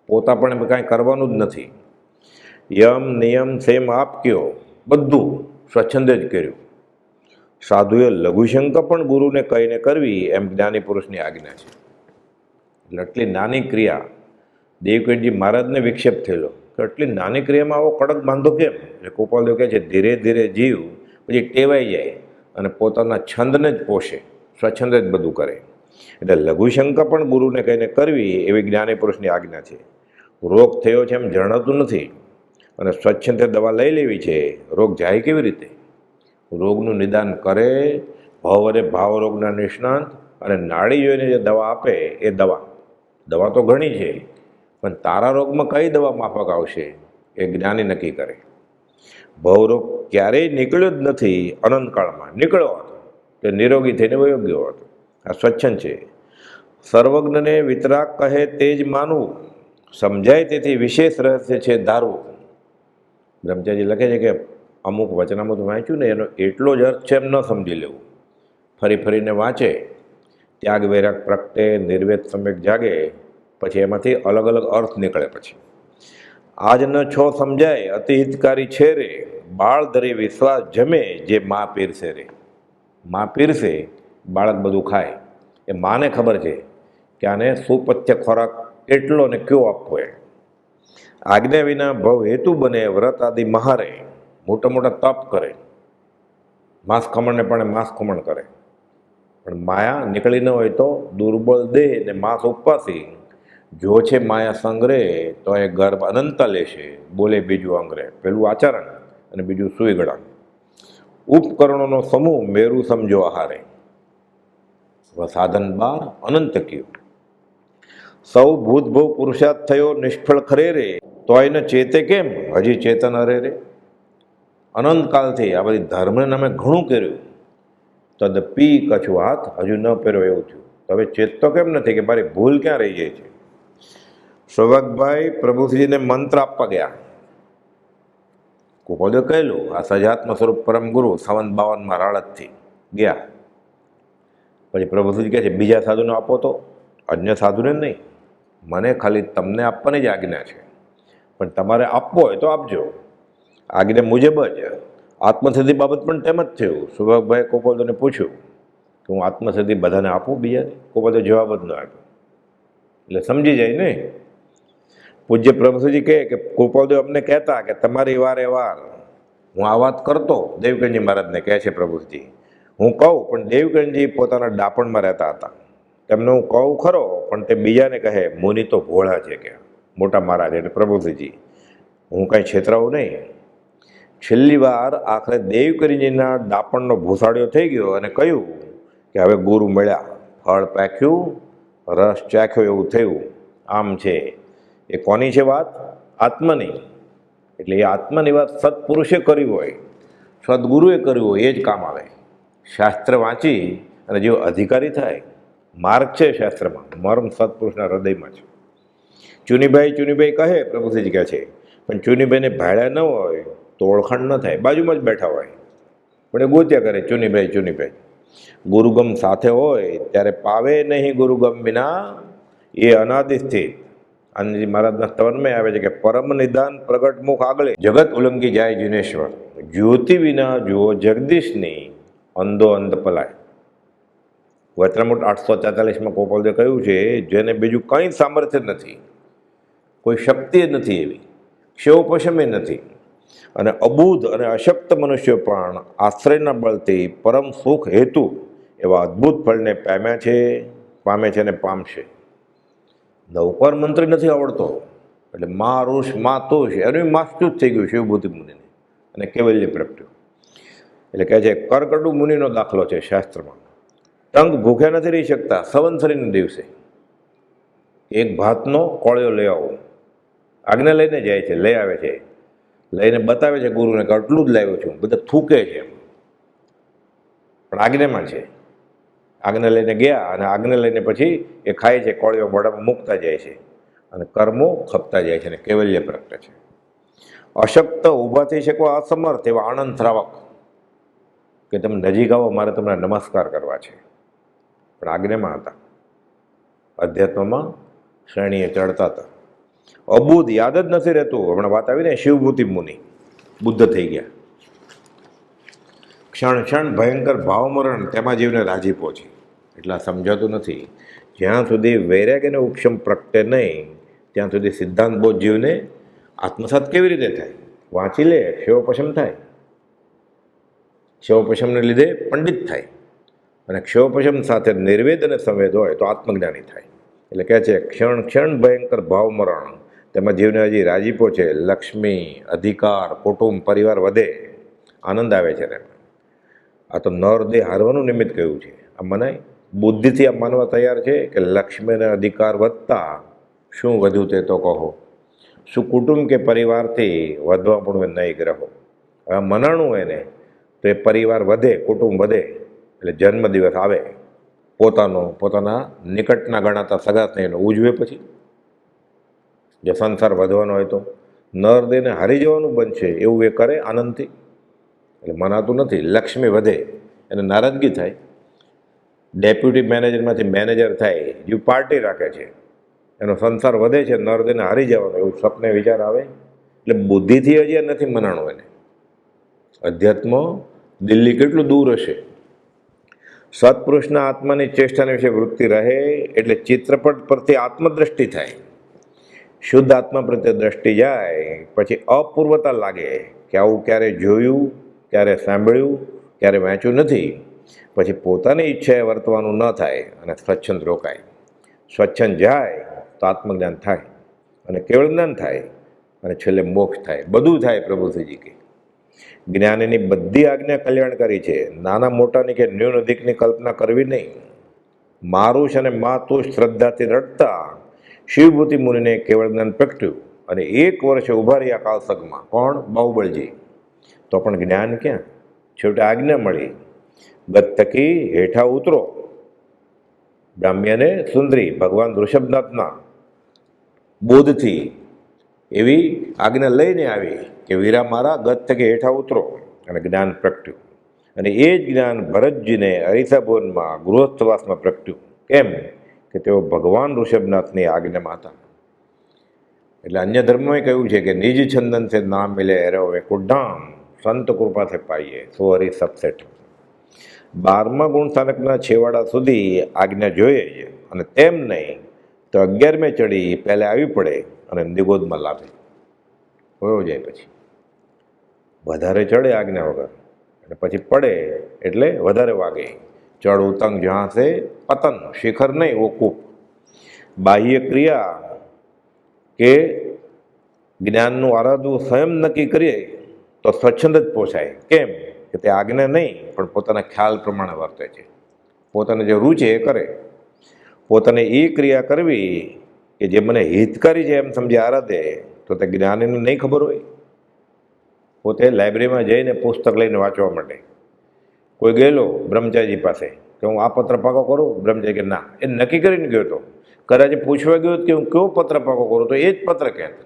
પોતા પણ કાંઈ કરવાનું જ નથી. યમ નિયમ સેમ આપ કયો બધું સ્વચ્છંદે જ કર્યું. સાધુએ લઘુશંક પણ ગુરુને કહીને કરવી એમ જ્ઞાની પુરુષની આજ્ઞા છે. એટલે આટલી નાની ક્રિયા દેવકીજી મહારાજને વિક્ષેપ થયેલો કે આટલી નાની ક્રિયામાં આવો કડક બાંધો કેમ? એટલે કૃપાળદેવ કહે છે ધીરે ધીરે જીવ પછી ટેવાઈ જાય અને પોતાના છંદને જ પોષે, સ્વચ્છંદ જ બધું કરે. એટલે લઘુશંકા પણ ગુરુને કહીને કરવી એવી જ્ઞાની પુરુષની આજ્ઞા છે. રોગ થયો છે એમ જણાતું નથી અને સ્વચ્છંદે દવા લઈ લેવી છે, રોગ જાય કેવી રીતે? રોગનું નિદાન કરે ભાવ અને ભાવરોગના નિષ્ણાંત અને નાડી જોઈને જે દવા આપે એ દવા તો ઘણી છે, પણ તારા રોગમાં કઈ દવા માફક આવશે એ જ્ઞાની નક્કી કરે. ભવરોગ ક્યારેય નીકળ્યો જ નથી, અનંતકાળમાં નીકળ્યો હતો તે નિરોગી થઈને વયો ગયો હતો. આ સ્વચ્છંદ છે. સર્વજ્ઞને વિતરાગ કહે તે જ માનવું, સમજાય તેથી વિશેષ રહસ્ય છે ધારવું. બ્રહ્મચારી લખે છે કે અમુક વચનામૃત વાંચ્યું ને એનો એટલો જ અર્થ છે એમ ન સમજી લેવું. ફરી ફરીને વાંચે, ત્યાગ વૈરાગ પ્રગટે, નિર્વેદ સમ્યક જાગે, પછી એમાંથી અલગ અલગ અર્થ નીકળે. પછી આજ ન છો સમજાય અતિ હિતકારી છે રે, બાળ ધરી વિશ્વાસ જમે જે મા પીરસે રે. મા પીરસે, બાળક બધું ખાય. એ માને ખબર છે કે આને સુપથ્ય ખોરાક કેટલો ને કયો આપવો એ. આજ્ઞા વિના ભવ હેતુ બને, વ્રત આદિ મહારે, મોટા મોટા તપ કરે, માંસ ખમણને પણ માંસ ખમણ કરે, પણ માયા નીકળી ન હોય તો દુર્બળ દેહ ને માંસ ઉપવાસી, જો છે માયા સંગ્રહે તો એ ગર્ભ અનંત લેશે, બોલે બીજું અંગ્રે. પેલું આચરણ અને બીજું સુઈગળા. ઉપકરણોનો સમૂહ મેરુ સમજો આહારે, સાધન 12 અનંત કયું. સૌ ભૂતભવ પુરુષાર્થ થયો નિષ્ફળ ખરે રે, તો એને ચેતે કેમ હજી ચેતન અરે રે. અનંતકાલથી આ બધી ધર્મને નામે ઘણું કર્યું, તદપી કછું હાથ હજુ ન પહેર્યો એવું થયું. તો હવે ચેતતો કેમ નથી કે મારી ભૂલ ક્યાં રહી જાય છે? સૌભાગભાઈ પ્રભુજીને મંત્ર આપવા ગયા. ગોપાલદેવ કહેલું આ સજાત્મ સ્વરૂપ પરમ ગુરુ 52 રાળતથી ગયા. પછી પ્રભુજી કહે છે બીજા સાધુને આપો, તો અન્ય સાધુને નહીં, મને ખાલી તમને આપવાની જ આજ્ઞા છે, પણ તમારે આપવો હોય તો આપજો. આજ્ઞા મુજબ જ. આત્મસિદ્ધિ બાબત પણ તેમ જ થયું. સુભાગભાઈ ગોપાલદેવને પૂછ્યું કે હું આત્મસિદ્ધિ બધાને આપું બીજાને? ગોપાલદેવ જવાબ જ ન આપ્યો. એટલે સમજી જાય ને. પૂજ્ય પ્રભુજી કહે કે ગોપાલદેવ અમને કહેતા કે તમારી વારે વાર હું આ વાત કરતો. દેવકંજી મહારાજને કહે છે પ્રભુજી, હું કહું પણ દેવકંજી પોતાના ડાપણમાં રહેતા હતા. તેમને હું કહું ખરો, પણ તે બીજાને કહે મુનિ તો ભોળા છે કે મોટા મહારાજ એટલે પ્રભુજી, હું કાંઈ છેતરાવું નહીં. છેલ્લી વાર આખરે દેવકંજીના ડાપણનો ભૂસાડ્યો થઈ ગયો અને કહ્યું કે હવે ગુરુ મળ્યા, ફળ પાક્યું, રસ ચાખ્યો એવું થયું. આમ છે એ કોની છે વાત? આત્માની. એટલે એ આત્માની વાત સત્પુરુષે કરી હોય, સદગુરુએ કર્યું હોય એ જ કામ આવે. શાસ્ત્ર વાંચી અને જેવો અધિકારી થાય, માર્ગ છે શાસ્ત્રમાં, મર્મ સત્પુરુષના હૃદયમાં છે. ચુનીભાઈ કહે પ્રભુજી કહે છે, પણ ચુનીભાઈને ભાડ્યા ન હોય તો ઓળખાણ ન થાય, બાજુમાં જ બેઠા હોય પણ એ ગોત્યા કરે ચુનીભાઈ. ગુરુગમ સાથે હોય ત્યારે પાવે નહીં ગુરુગમ વિના, એ અનાદિ સ્થિત. આનંદજી મહારાજના સ્તવનમાં આવે છે કે પરમ નિદાન પ્રગટ મુખ આગળ જગત ઉલ્લંઘી જાય જીનેશ્વર, જ્યોતિ વિના જુઓ જગદીશની, અંધો અંધ પલાય. વચનામૃત 844માં ગોપાલદેવ કહ્યું છે જેને બીજું કંઈ સામર્થ્ય નથી, કોઈ શક્તિ નથી, એવી ક્ષયોપશમે નથી, અને અબુધ અને અશક્ત મનુષ્યો પણ આશ્રયના બળથી પરમ સુખ હેતુ એવા અદ્ભુત ફળને પામે છે અને પામશે. નૌકાર મંત્ર નથી આવડતો એટલે મા ઋષ મા તુષ એનું માસ્તું જ થઈ ગયું શિવભૂતિ મુનિને, અને કેવલ્ય પ્રગટ્યું. એટલે કહે છે કરકડુ મુનિનો દાખલો છે શાસ્ત્રમાં. ટંક ભૂખ્યા નથી રહી શકતા. સંવત્સરીના દિવસે એક ભાતનો કોળિયો લઈ આવો, આજ્ઞા લઈને જાય છે, લઈ આવે છે, લઈને બતાવે છે ગુરુને કે આટલું જ લાવ્યો છું. બધા થૂકે છે પણ આજ્ઞામાં છે. આજ્ઞા લઈને ગયા અને આજ્ઞા લઈને પછી એ ખાય છે, કોળિયો મોઢામાં મૂકતા જાય છે અને કર્મો ખપતા જાય છે અને કેવલ્ય પ્રગટે છે. અશક્ત ઊભા થઈ શકવા અસમર્થ એવા આનંદ શ્રાવક કે તમે નજીક આવો, મારે તમને નમસ્કાર કરવા છે, પણ આજ્ઞામાં હતા, અધ્યાત્મમાં શ્રેણીએ ચડતા હતા. અબુધ યાદ જ નથી રહેતું. હમણાં વાત આવી ને શિવભૂતિ મુનિ બુદ્ધ થઈ ગયા. ક્ષણ ભયંકર ભાવમરણ, તેમાં જીવને રાજી પહોંચી. એટલા સમજાતું નથી. જ્યાં સુધી વૈરાગ્ય અને ઉપશમ પ્રગટે નહીં ત્યાં સુધી સિદ્ધાંત બોધ જીવને આત્મસાત કેવી રીતે થાય? વાંચી લે, ક્ષયોપશમ થાય. ક્ષયોપશમને લીધે પંડિત થાય. અને ક્ષોપશમ સાથે નિર્વેદ અને સંવેદ હોય તો આત્મજ્ઞાની થાય. એટલે કહે છે ક્ષણ ક્ષણ ભયંકર ભાવ મરણ, તેમાં જીવને હજી રાજીપો છે, લક્ષ્મી, અધિકાર, કુટુંબ, પરિવાર વધે, આનંદ આવે છે. આ તો નરદેહ હારવાનું નિમિત્ત કહ્યું છે. આ મનાય બુદ્ધિથી આ માનવા તૈયાર છે કે લક્ષ્મીને અધિકાર વધતા શું વધ્યું તે તો કહો, શું કુટુંબ કે પરિવારથી વધવા પણ નહીં ગ્રહો. હવે મનાણું એને તો એ પરિવાર વધે, કુટુંબ વધે, એટલે જન્મદિવસ આવે પોતાના નિકટના ગણાતા સગા સ્નેહીનો ઉજવે. પછી જો સંસાર વધવાનો હોય તો નરદેહને હારી જવાનું બનશે એવું એ કરે આનંદથી, એટલે મનાતું નથી. લક્ષ્મી વધે એને નારાજગી થાય, ડેપ્યુટી મેનેજરમાંથી મેનેજર થાય, જે પાર્ટી રાખે છે એનો સંસાર વધે છે, નરદેહને હારી જવાનો એવું સપને વિચાર આવે. એટલે બુદ્ધિથી હજી નથી મનાણું એને. અધ્યાત્મ દિલ્હી કેટલું દૂર હશે. સત્પુરુષના આત્માની ચેષ્ટાના વિશે વૃત્તિ રહે એટલે ચિત્રપટ પરથી આત્મદ્રષ્ટિ થાય. શુદ્ધ આત્મા પ્રત્યે દ્રષ્ટિ જાય પછી અપૂર્વતા લાગે કે આવું ક્યારે જોયું, ક્યારે સાંભળ્યું, ક્યારે વાંચ્યું નથી. પછી પોતાની ઈચ્છાએ વર્તવાનું ન થાય અને સ્વચ્છંદ રોકાય. સ્વચ્છંદ જાય તો આત્મજ્ઞાન થાય અને કેવળ જ્ઞાન થાય અને છેલ્લે મોક્ષ થાય. બધું થાય. પ્રભુશ્રીજી કે જ્ઞાનીની બધી આજ્ઞા કલ્યાણકારી છે. નાના મોટાની કે ન્યૂન અધિકની કલ્પના કરવી નહીં. મારું છે અને મા તું શ્રદ્ધાથી રડતા શિવભૂતિ મુનિને કેવળ જ્ઞાન પ્રગટ્યું અને 1 વર્ષે ઉભા રહ્યા કાળસગમાં. કોણ? બાહુબળજી. તો પણ જ્ઞાન ક્યાં? છેવટે આજ્ઞા મળી, ગત્તકી હેઠા ઉતરો. બ્રાહ્મ્યને સુંદરી ભગવાન ઋષભનાથના બોધથી એવી આજ્ઞા લઈને આવી કે વીરા મારા ગત્તકી હેઠા ઉતરો, અને જ્ઞાન પ્રગટ્યું. અને એ જ જ્ઞાન ભરતજીને અરીસાભવનમાં ગૃહસ્થવાસમાં પ્રગટ્યું. કેમ કે તેઓ ભગવાન ઋષભનાથની આજ્ઞામાં હતા. એટલે અન્ય ધર્મોએ કહ્યું છે કે નિજ છંદન સે નામ મિલે એરો કુડામ, સંત કૃપા સે પાઈએ સો હરી સબસેટ. 12મા ગુણસ્થાનકના છેવાડા સુધી આજ્ઞા જોઈએ છે, અને તેમ નહીં તો 11મે ચડી પહેલે આવી પડે અને નિગોદમાં લાભે હોયો જાય. પછી વધારે ચડે આજ્ઞા વગર અને પછી પડે એટલે વધારે વાગે. ચડ ઉતંગ જ્યાં છે પતન, શિખર નહીં વો કૂપ. બાહ્ય ક્રિયા કે જ્ઞાનનું આરાધવું સ્વયં નક્કી કરીએ તો સ્વચ્છંદ જ પોસાય. કેમ કે તે આજ્ઞા નહીં પણ પોતાના ખ્યાલ પ્રમાણે વર્તે છે. પોતાને જે રૂચે એ કરે. પોતાને એ ક્રિયા કરવી કે જે મને હિતકારી છે એમ સમજી આરાધે તો તે જ્ઞાનીને નહીં ખબર હોય. પોતે લાઇબ્રેરીમાં જઈને પુસ્તક લઈને વાંચવા માટે. કોઈ ગયેલો બ્રહ્મચારીજી પાસે કે હું આ પત્ર પાકો કરું, બ્રહ્મચારી કે ના. એ નક્કી કરીને ગયો હતો. કદાચ પૂછવા ગયો કે હું કેવો પત્ર પાકો કરું તો એ જ પત્ર કહેત.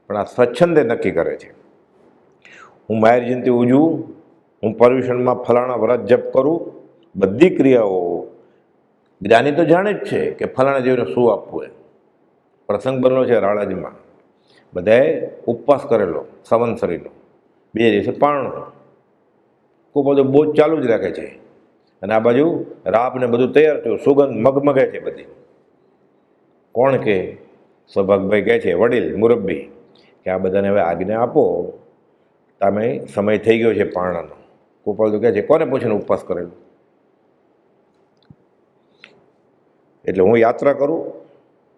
પણ આ સ્વચ્છંદે નક્કી કરે છે. હું માયર જયંતિ ઉજવું, હું પર્યુષણમાં ફલાણા વ્રત જપ કરું. બધી ક્રિયાઓ જ્ઞાની તો જાણે જ છે કે ફલાણા જેવને શું આપવું એમ. પ્રસંગ બનેલો છે રાળાજીમાં. બધાએ ઉપવાસ કરેલો સંવત્સરીનો, 2 દિવસે પારણો. ખૂબ બધું બોજ ચાલુ જ રાખે છે અને આ બાજુ રાબ ને બધું તૈયાર થયું, સુગંધ મગમગે છે બધી. કોણ કે? સૌભાગભાઈ કહે છે, વડીલ મુરબ્બી, કે આ બધાને હવે આજ્ઞા આપો, તમે સમય થઈ ગયો છે પારણાનો. ગોપાલ કહે છે કોને પૂછીને ઉપવાસ કરેલો? એટલે હું યાત્રા કરું,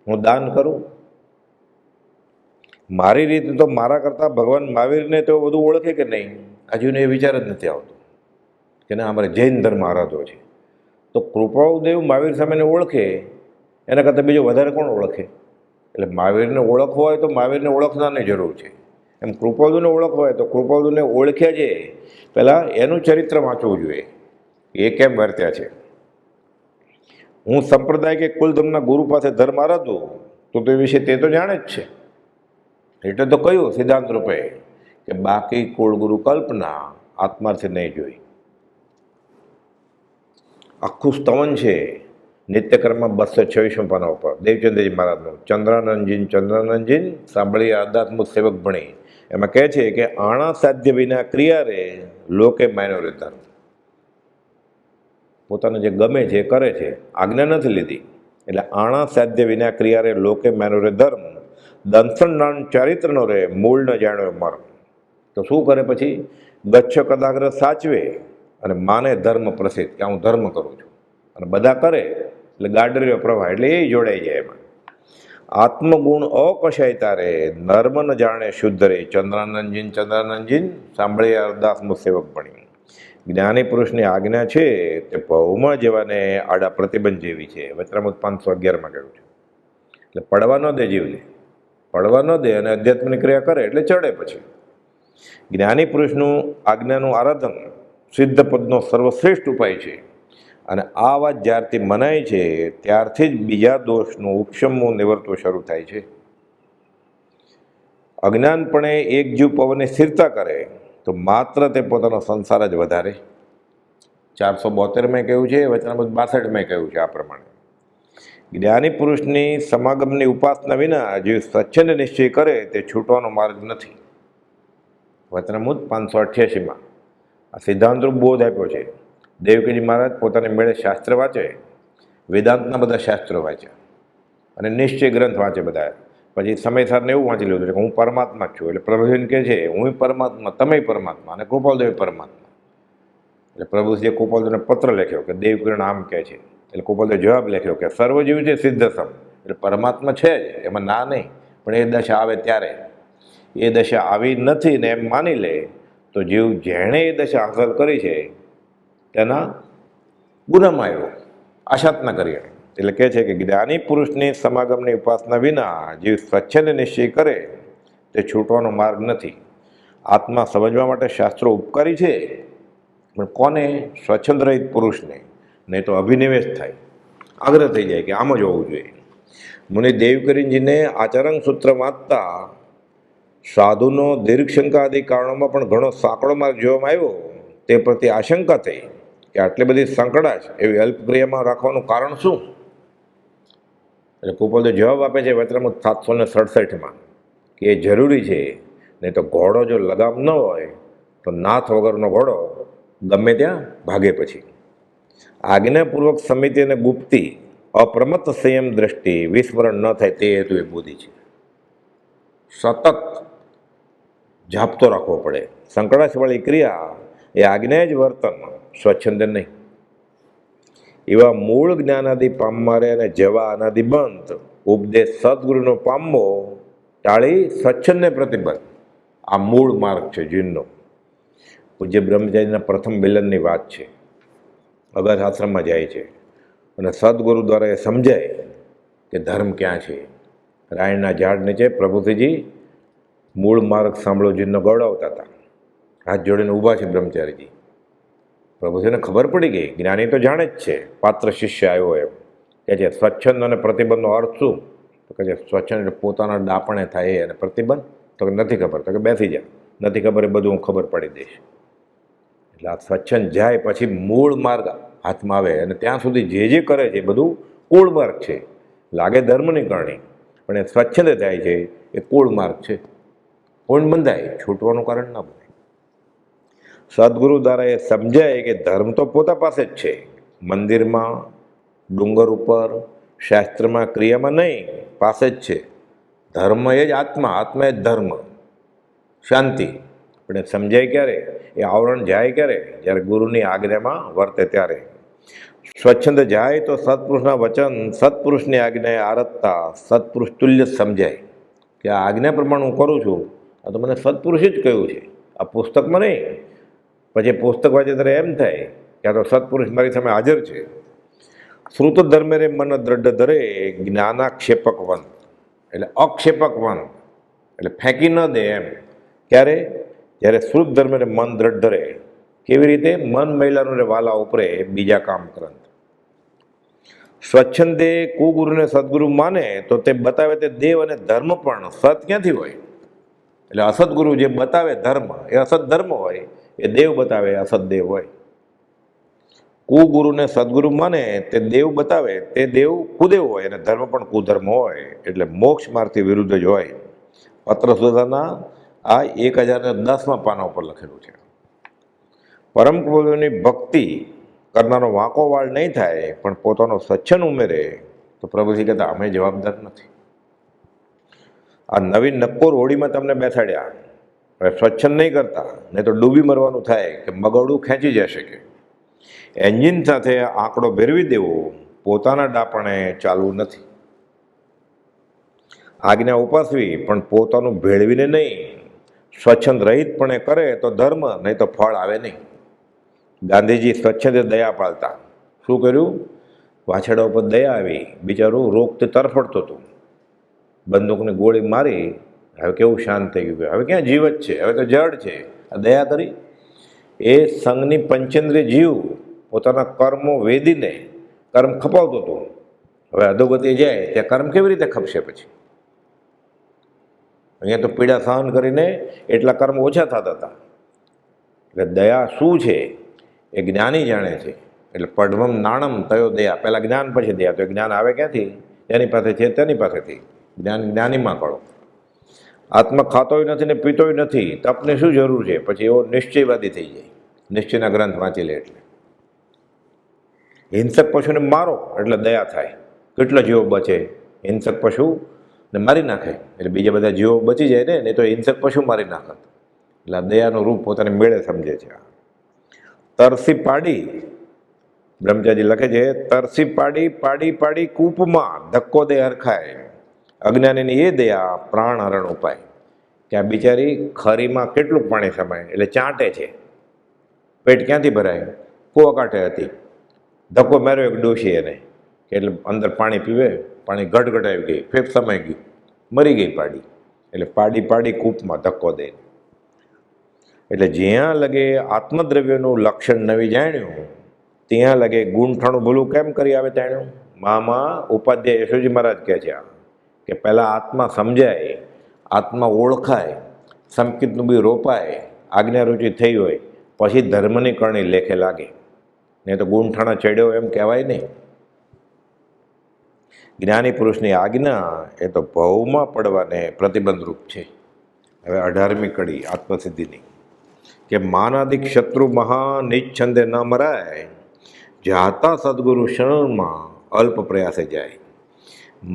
હું દાન કરું. મારી રીતે તો મારા કરતાં ભગવાન મહાવીરને તો બધું ઓળખે કે નહીં? હજુને એ વિચાર જ નથી આવતો કે ના અમારે જૈન ધર્મ આરાધો છે. તો કૃપાળુદેવ મહાવીર સામેને ઓળખે, એના કરતાં બીજો વધારે કોણ ઓળખે? એટલે મહાવીરને ઓળખવો હોય તો મહાવીરને ઓળખવાની જરૂર છે. એમ કૃપાળુને ઓળખવો હોય તો કૃપાળુને ઓળખ્યા છે પહેલાં એનું ચરિત્ર વાંચવું જોઈએ, એ કેમ વર્ત્યા છે. હું સંપ્રદાય કે કુલ ધર્મના ગુરુ પાસે ધર્મ આરાધું તો તે વિશે તે તો જાણે જ છે. એટલે તો કહ્યું સિદ્ધાંત રૂપે કે બાકી કુળગુરુ કલ્પના આત્માર્થે નહીં જોઈ. આખું સ્તવન છે નિત્યક્રમમાં 226 પાના ઉપર દેવચંદ્રજી મહારાજનું ચંદ્રાનંદજીન સાંભળી આધ્યાત્મિક સેવક ભણી. એમાં કહે છે કે આણા સાધ્ય વિના ક્રિયા રે લોકે માયનો રહેતા. પોતાને જે ગમે છે એ કરે છે, આજ્ઞા નથી લીધી. એટલે આણા સાધ્ય વિના ક્રિયા રે લોકે માયનો રે ધર્મ, દંસણ નાન ચારિત્રનો રે મૂળ ન જાણ્યો મર્મ. તો શું કરે પછી? ગચ્છ કદાગ્ર સાચવે અને માને ધર્મ પ્રસિદ્ધ કે હું ધર્મ કરું છું, અને બધા કરે એટલે ગાડરીઓ પ્રવાહ એટલે એ જોડાઈ જાય એમાં. આત્મગુણ અકશાય તારે નર્મ ન જાણે શુદ્ધ રે, ચંદ્રાનંદજીન ચંદ્રાનંદજીન સાંભળીએ અરદાસનું સેવક ભણી. જ્ઞાની પુરુષની આજ્ઞા છે તે ભવમાં જેવાને આડા પ્રતિબંધ જેવી છે, વચનામૃત 511માં કહ્યું છે. એટલે પડવા ન દે જીવને, પડવા ન દે અને અધ્યાત્મની ક્રિયા કરે એટલે ચડે. પછી જ્ઞાની પુરુષનું આજ્ઞાનું આરાધન સિદ્ધ પદનો સર્વશ્રેષ્ઠ ઉપાય છે. અને આ વાત જ્યારથી મનાય છે ત્યારથી જ બીજા દોષનું ઉપશમનું નિવર્તવું શરૂ થાય છે. અજ્ઞાનપણે એક જીવ પવનની સ્થિરતા કરે તો માત્ર તે પોતાનો સંસાર જ વધારે. 472માં કહ્યું છે, વચનામૃત 62માં કહ્યું છે આ પ્રમાણે. જ્ઞાની પુરુષની સમાગમની ઉપાસના વિના જે સ્વચ્છંદ નિશ્ચય કરે તે છૂટવાનો માર્ગ નથી. વચનામૃત 588માં આ સિદ્ધાંતરૂપ બોધ આપ્યો છે. દેવકીજી મહારાજ પોતાની મેળે શાસ્ત્ર વાંચે, વેદાંતના બધા શાસ્ત્રો વાંચ્યા અને નિશ્ચય ગ્રંથ વાંચે બધા. પછી સમયસારને એવું વાંચી લીધું કે હું પરમાત્મા જ છું. એટલે પ્રભુજીને કહે છે હું પરમાત્મા, તમે પરમાત્મા અને કૃપાલદેવ પરમાત્મા. એટલે પ્રભુજીએ કૃપાલદેવને પત્ર લખ્યો કે દેવકીનું આમ કહે છે. એટલે કૃપાલદેવ જવાબ લખ્યો કે સર્વજીવ છે સિદ્ધસમ, એટલે પરમાત્મા છે જ, એમાં ના નહીં, પણ એ દશા આવે ત્યારે. એ દશા આવી નથી ને એમ માની લે તો જીવ જેણે એ દશા હાંસલ કરી છે તેના ગુનામાં આવ્યો, આશાત ના કરી. એટલે કહે છે કે જ્ઞાની પુરુષની સમાગમની ઉપાસના વિના જીવ સ્વચ્છંદ નિશ્ચય કરે તે છૂટવાનો માર્ગ નથી. આત્મા સમજવા માટે શાસ્ત્રો ઉપકારી છે, પણ કોને? સ્વચ્છંદ રહિત પુરુષને. નહીં તો અભિનિવેશ થાય, આગ્રહ થઈ જાય કે આમ જ હોવું જોઈએ. મુનિ દેવકરીજીને આચરણ સૂત્ર વાંચતા સાધુનો દીર્ઘશંકા આદિ કારણોમાં પણ ઘણો સાંકડો માર્ગ જોવામાં આવ્યો. તે પ્રત્યે આશંકા થઈ કે આટલી બધી સંકળાશ એવી અલ્પક્રિયામાં રાખવાનું કારણ શું? એટલે કૃપાલદેવ જવાબ આપે છે વચનામૃત 767માં કે એ જરૂરી છે. નહીં તો ઘોડો જો લગામ ન હોય તો નાથ વગરનો ઘોડો ગમે ત્યાં ભાગે. પછી આજ્ઞાપૂર્વક સમિતિ અને ગુપ્તી અપ્રમત્ત સંયમ દ્રષ્ટિ વિસ્મરણ ન થાય તે હેતુ એ બોધી છે. સતત જાપતો રાખવો પડે. સંકળાશવાળી ક્રિયા એ આજ્ઞા જ વર્તન, સ્વચ્છંદ નહીં. એવા મૂળ જ્ઞાનાદિ પામવારે અને જવા અનાદિબંધ ઉપદેશ સદગુરુનો પામવો ટાળી સ્વચ્છંદને પ્રતિબંધ, આ મૂળ માર્ગ છે જીવનનો. પૂજ્ય બ્રહ્મચારીના પ્રથમ મિલનની વાત છે. અગાધ આશ્રમમાં જાય છે અને સદગુરુ દ્વારા એ સમજાય કે ધર્મ ક્યાં છે. રાયણના ઝાડ નીચે પ્રભુજીજી મૂળ માર્ગ સાંભળો જીવનો ગૌડાવતા હતા. હાથ જોડીને ઊભા છે બ્રહ્મચારીજી. પ્રભુજીને ખબર પડી ગઈ, જ્ઞાની તો જાણે જ છે, પાત્ર શિષ્ય આવ્યો એમ કે છે સ્વચ્છંદ અને પ્રતિબંધનો અર્થ શું? તો કહે છે સ્વચ્છંદ એટલે પોતાના ડાપણે થાય, અને પ્રતિબંધ તો કે નથી ખબર. તો કે બેસી જા, નથી ખબર એ બધું હું ખબર પાડી દઈશ. એટલે આ સ્વચ્છંદ જાય પછી મૂળ માર્ગ હાથમાં આવે, અને ત્યાં સુધી જે જે કરે છે એ બધું કૂળ માર્ગ છે. લાગે ધર્મની કરણી, પણ એ સ્વચ્છંદ થાય છે એ કૂળ માર્ગ છે. પૂર્ણ બંધાય, છૂટવાનું કારણ ના બને. સદગુરુ દ્વારા એ સમજાય કે ધર્મ તો પોતા પાસે જ છે, મંદિરમાં, ડુંગર ઉપર, શાસ્ત્રમાં, ક્રિયામાં નહીં, પાસે જ છે. ધર્મ એ જ આત્મા, આત્મા એ જ ધર્મ, શાંતિ. પણ એ સમજાય ક્યારે? એ આવરણ જાય ક્યારે? જ્યારે ગુરુની આજ્ઞામાં વર્તે ત્યારે. સ્વચ્છંદ જાય તો સત્પુરુષના વચન, સત્પુરુષની આજ્ઞાએ આરતતા સત્પુરુષ તુલ્ય સમજાય કે આ આજ્ઞા પ્રમાણે હું કરું છું, આ તો મને સત્પુરુષે જ કહ્યું છે, આ પુસ્તકમાં નહીં. પછી પુસ્તક વાંચે ત્યારે એમ થાય કે આ તો સત્પુરુષ મારી સામે હાજર છે. શ્રુત ધર્મે રે મન દ્રઢ ધરે જ્ઞાનાક્ષેપક વન, એટલે અક્ષેપક વન એટલે ફેંકી ન દે એમ. ક્યારે? જ્યારે શ્રુત ધર્મે રે મન દ્રઢ ધરે. કેવી રીતે? મન મહિલાનું રે વાલા ઉપરે બીજા કામ કરંત. સ્વચ્છંદે કુગુરુને સદગુરુ માને તો તે બતાવે તે દેવ અને ધર્મ પણ સત ક્યાંથી હોય? એટલે અસદગુરુ જે બતાવે ધર્મ એ અસત ધર્મ હોય, એ દેવ બતાવે અસત દેવ હોય. કુગુરુને સદગુરુ માને તે દેવ બતાવે તે દેવ કુદેવ હોય, અને ધર્મ પણ કુધર્મ હોય. એટલે મોક્ષ માર્ગથી વિરુદ્ધ જ હોય. પત્ર સુધાના આ 1010માં પાના ઉપર લખેલું છે. પરમ ગુરુની ભક્તિ કરનારો વાંકો વાળ નહીં થાય, પણ પોતાનો સ્વચ્છંદ ઉમેરે તો પ્રભુજી કહેતા અમે જવાબદાર નથી. આ નવી નક્કોર હોડીમાં તમને બેસાડ્યા, હવે સ્વચ્છંદ નહીં કરતા, નહીં તો ડૂબી મરવાનું થાય કે મગવડું ખેંચી જશે કે એન્જિન સાથે આંકડો ભેરવી દેવો પોતાના ડાપણે ચાલવું નથી. આજ્ઞા ઉપાસવી પણ પોતાનું ભેળવીને નહીં, સ્વચ્છંદ રહિતપણે કરે તો ધર્મ, નહીં તો ફળ આવે નહીં. ગાંધીજી સ્વચ્છંદે દયા પાળતા. શું કર્યું? વાછરડા ઉપર દયા આવી, બિચારું રોગથી તરફડતું હતું, બંદૂકની ગોળી મારી, હવે કેવું શાંત થઈ ગયું, હવે ક્યાં જીવ જ છે, હવે તો જડ છે. આ દયા કરી. એ સંઘની પંચેન્દ્રિય જીવ પોતાના કર્મો વેદીને કર્મ ખપાવતો હતો. હવે અધોગતિ જાય ત્યાં કર્મ કેવી રીતે ખપશે પછી? અહીંયા તો પીડા સહન કરીને એટલા કર્મ ઓછા થતા હતા. એટલે દયા શું છે એ જ્ઞાની જાણે છે. એટલે પડવમ નાણમ તયો દયા, પહેલાં જ્ઞાન પછી દયા. તો જ્ઞાન આવે ક્યાંથી? જેની પાસે છે તેની પાસેથી. જ્ઞાન જ્ઞાનીમાં કરો. આત્મા ખાતોય નથી ને પીતોય નથી, તપને શું જરૂર છે? પછી એવો નિશ્ચયવાદી થઈ જાય, નિશ્ચયના ગ્રંથ વાંચી લે. એટલે હિંસક પશુને મારો એટલે દયા થાય. કેટલા જીવો બચે? હિંસક પશુ ને મારી નાખે એટલે બીજા બધા જીવો બચી જાય ને, નહીં તો હિંસક પશુ મારી નાખત. એટલે આ દયાનું રૂપ પોતાને મેળે સમજે છે. તરસી પાડી, બ્રહ્મચારી લખે છે, તરસી પાડી પાડી પાડી કૂપમાં ધક્કો દે હરખાય, અજ્ઞાનીની એ દયા પ્રાણ હરણ ઉપાય. કે આ બિચારી ખરીમાં કેટલું પાણી સમાય એટલે ચાંટે છે, પેટ ક્યાંથી ભરાય? કૂવા કાંઠે હતી, ધક્કો માર્યો એક ડોશી એને, એટલે અંદર પાણી પીવે, પાણી ઘટઘટ આવી ગઈ, ફેફ સમાઈ ગયું, મરી ગઈ પાડી. એટલે પાડી પાડી કૂપમાં ધક્કો દે. એટલે જ્યાં લગે આત્મદ્રવ્યનું લક્ષણ નવી જાણ્યું, ત્યાં લગે ગુંઠાણું ભૂલું કેમ કરી આવે તાણ્યું. મામાં ઉપાધ્યાય યશોજી મહારાજ કહે છે કે પહેલાં આત્મા સમજાય, આત્મા ઓળખાય, સંકિતનું બી રોપાય, આજ્ઞારૂચિ થઈ હોય, પછી ધર્મની કરણી લેખે લાગે. નહીં તો ગુંઠાણા ચડ્યો એમ કહેવાય નહીં. જ્ઞાની પુરુષની આજ્ઞા એ તો ભવમાં પડવાને પ્રતિબંધરૂપ છે. હવે 18મી કડી આત્મસિદ્ધિની, કે માનાદિક શત્રુ મહા નિચ્છંદે ન મરાય, જાતા સદગુરુ શરણમાં અલ્પ પ્રયાસે જાય.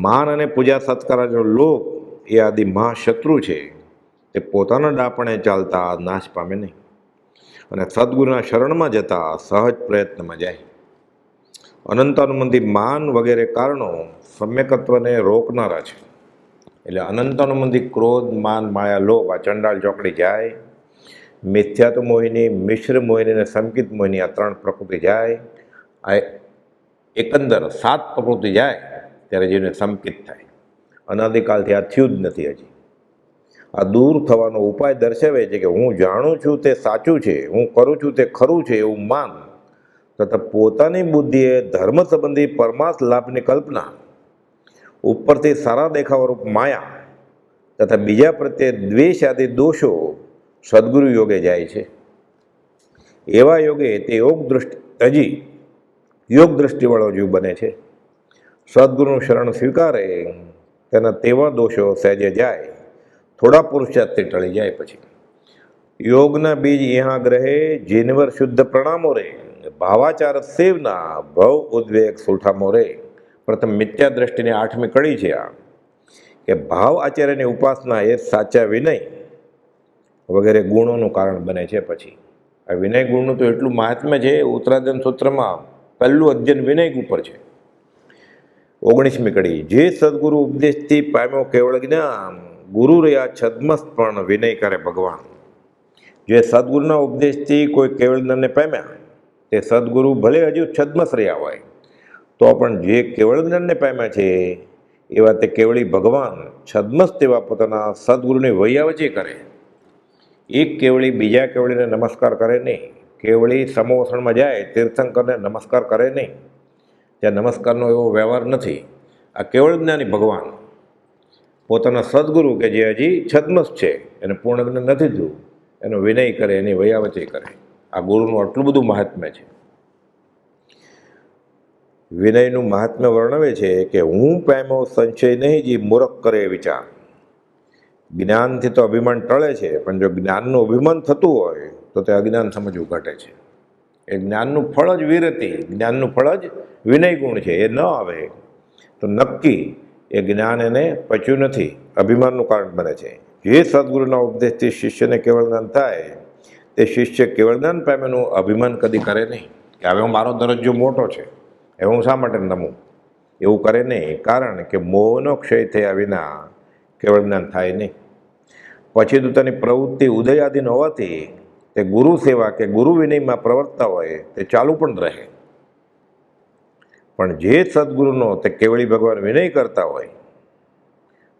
માન અને પૂજા સત્કારનો લોભ એ આદિ મહાશત્રુ છે, તે પોતાના ડાપણે ચાલતા નાશ પામે નહીં, અને સદગુરુના શરણમાં જતા સહજ પ્રયત્નમાં જાય. અનંતાનુબંધી માન વગેરે કારણો સમ્યકત્વને રોકનારા છે. એટલે અનંતાનુબંધી ક્રોધ, માન, માયા, લોભ આ ચંડાળ ચોકડી જાય. મિથ્યાત્વ મોહિની, મિશ્ર મોહિની અને સંકિત મોહિની આ 3 પ્રકૃતિ જાય. આ એકંદર 7 પ્રકૃતિ જાય ત્યારે જીવને સંકિત થાય. અનાદિકાળથી આ થયું જ નથી હજી. આ દૂર થવાનો ઉપાય દર્શાવે છે કે હું જાણું છું તે સાચું છે, હું કરું છું તે ખરું છે એવું માન, તથા પોતાની બુદ્ધિએ ધર્મ સંબંધી પરમાર્થ લાભની કલ્પના, ઉપરથી સારા દેખાવારૂપ માયા તથા બીજા પ્રત્યે દ્વેષ આદિ દોષો સદગુરુ યોગે જાય છે. એવા યોગે તે યોગ દ્રષ્ટિવાળો જીવ બને છે. સદગુરુનું શરણ સ્વીકારે તેના તેવા દોષો સહેજે જાય, થોડા પુરુષાર્થથી ટળી જાય. પછી યોગના બીજ यहाँ ગ્રહે જીનવર શુદ્ધ પ્રણામો રે, ભાવાચાર સેવના ભવ ઉદ્વેગ સુલઠામો રે. પ્રથમ મિથ્યા દ્રષ્ટિની 8મી કડી છે આ, કે ભાવ આચાર્યની ઉપાસના એ સાચા વિનય વગેરે ગુણોનું કારણ બને છે. પછી આ વિનય ગુણનું તો એટલું મહાત્મ્ય છે, ઉત્તરાધન સૂત્રમાં પહેલું અધ્યયન વિનય ઉપર છે. 19મી કડી, જે સદગુરુ ઉપદેશથી પામ્યો કેવળ જ્ઞાન, ગુરુ રહ્યા છદ્મસ્ત પણ વિનય કરે ભગવાન. જે સદગુરુના ઉપદેશથી કોઈ કેવળ જ્ઞાનને પામ્યા, તે સદગુરુ ભલે હજુ છદ્મસ રહ્યા હોય તો પણ જે કેવળ જ્ઞાનને પામ્યા છે એવા તે કેવળી ભગવાન છદ્મસ તેવા પોતાના સદગુરુની વૈયાવચી કરે. એક કેવળી બીજા કેવળીને નમસ્કાર કરે નહીં. કેવળી સમોસણમાં જાય તીર્થંકરને નમસ્કાર કરે નહીં. ત્યાં નમસ્કારનો એવો વ્યવહાર નથી. આ કેવળ જ્ઞાની ભગવાન પોતાના સદગુરુ કે જે હજી છદ્મસ છે, એને પૂર્ણ જ્ઞાન નથી થયું, એનો વિનય કરે, એની વૈયાવચી કરે. આ ગુરુનું આટલું બધું મહાત્મ્ય છે. વિનયનું મહાત્મ્ય વર્ણવે છે કે હું પામ્યો સંશય નહીં, જે મૂરખ કરે વિચાર. જ્ઞાનથી તો અભિમાન ટળે છે, પણ જો જ્ઞાનનું અભિમાન થતું હોય તો તે અજ્ઞાન સમજવું ઘટે છે. એ જ્ઞાનનું ફળ જ વિરતિ, જ્ઞાનનું ફળ જ વિનય ગુણ છે. એ ન આવે તો નક્કી એ જ્ઞાન એને પચ્યું નથી, અભિમાનનું કારણ બને છે. જે સદગુરુના ઉપદેશથી શિષ્યને કેવળ જ્ઞાન થાય, તે શિષ્ય કેવળ જ્ઞાન પામેનું અભિમાન કદી કરે નહીં. કે હવે મારો દરજ્જો મોટો છે, હવે હું શા માટે નમું? એવું કરે નહીં, કારણ કે મોહનો ક્ષય થયા વિના કેવળ જ્ઞાન થાય નહીં. પછી તો તેની પ્રવૃત્તિ ઉદયાધીન હોવાથી તે ગુરુ સેવા કે ગુરુ વિનયમાં પ્રવર્તતા હોય તે ચાલુ પણ રહે. પણ જે સદગુરુનો તે કેવળી ભગવાન વિનય કરતા હોય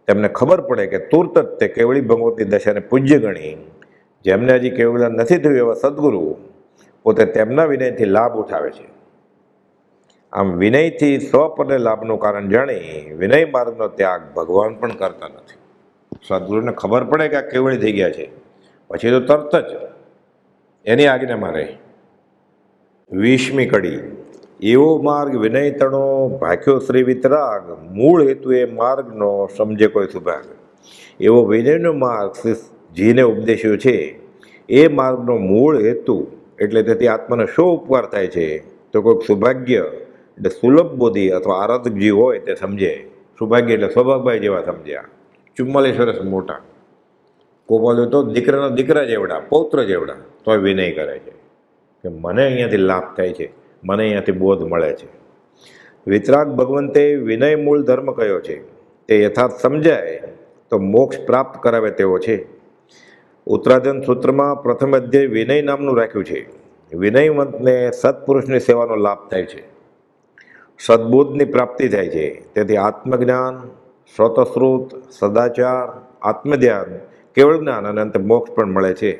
તેમને ખબર પડે કે તુરત જ તે કેવળી ભગવતી દશાને પૂજ્ય ગણી જેમને હજી કેવળા નથી થયું એવા સદગુરુ પોતે તેમના વિનયથી લાભ ઉઠાવે છે. આમ વિનયથી સ્વપદે લાભનું કારણ જાણી વિનય માર્ગનો ત્યાગ ભગવાન પણ કરતા નથી. સદગુરુને ખબર પડે કે આ કેવળી થઈ ગયા છે, પછી તો તરત જ એની આજ્ઞામાં રહે. 20મી કડી. એવો માર્ગ વિનય તણો ભાખ્યો શ્રી વિતરાગ, મૂળ હેતુ એ માર્ગનો સમજે કોઈ સુભાગ. એવો વિનયનો માર્ગ જીને ઉપદેશ્યો છે, એ માર્ગનો મૂળ હેતુ એટલે તેથી આત્માને શો ઉપકાર થાય છે તો કોઈક સૌભાગ્ય એટલે સુલભ બોધી અથવા આરાધક જીવ હોય તે સમજે. સૌભાગ્ય એટલે સૌભાગભાઈ જેવા સમજ્યા, 44 વર્ષ મોટા, કોપાલ તો દીકરાના દીકરા જેવડા, પૌત્ર જેવડા, તોય વિનય કરે છે કે મને અહીંયાથી લાભ થાય છે, મને અહીંયાથી બોધ મળે છે. વિતરાગ ભગવંતે વિનય મૂળ ધર્મ કયો છે, તે યથાર્થ સમજાય તો મોક્ષ પ્રાપ્ત કરાવે તેવો છે. ઉત્તરાધન સૂત્રમાં પ્રથમ અધ્યાય વિનય નામનું રાખ્યું છે. વિનયવંતને સત્પુરુષની સેવાનો લાભ થાય છે, સદબોધની પ્રાપ્તિ થાય છે. તેથી આત્મજ્ઞાન, સ્વતઃશ્રુત, સદાચાર, આત્મધ્યાન, કેવળ જ્ઞાન અને અંતે મોક્ષ પણ મળે છે.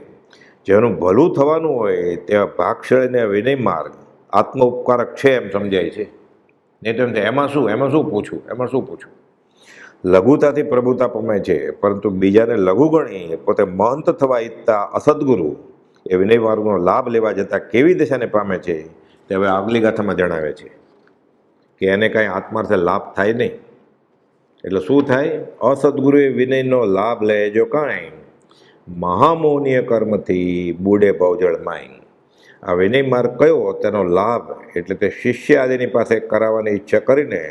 જેનું ભલું થવાનું હોય તેવા ભાગશાળીને વિનય માર્ગ આત્મ ઉપકારક છે એમ સમજાય છે. નહીં તો એમાં શું પૂછું. લઘુતાથી પ્રભુતા પમાય છે, પરંતુ બીજાને લઘુ ગણી પોતે મહંત થવા ઈચ્છતા અસદગુરુ એ વિનય માર્ગનો લાભ લેવા જતાં કેવી દિશાને પામે છે તે હવે આગલી ગાથામાં જણાવે છે કે એને કાંઈ આત્માર્થે લાભ થાય નહીં. એટલે શું થાય? અસદગુરુએ વિનયનો લાભ લે જો કાંઈ મહામોહનીય કર્મથી બુડે ભવજળ માઈ. આ વિનય માર્ગ કયો તેનો લાભ એટલે તે શિષ્ય આદિની પાસે કરાવવાની ઈચ્છા કરીને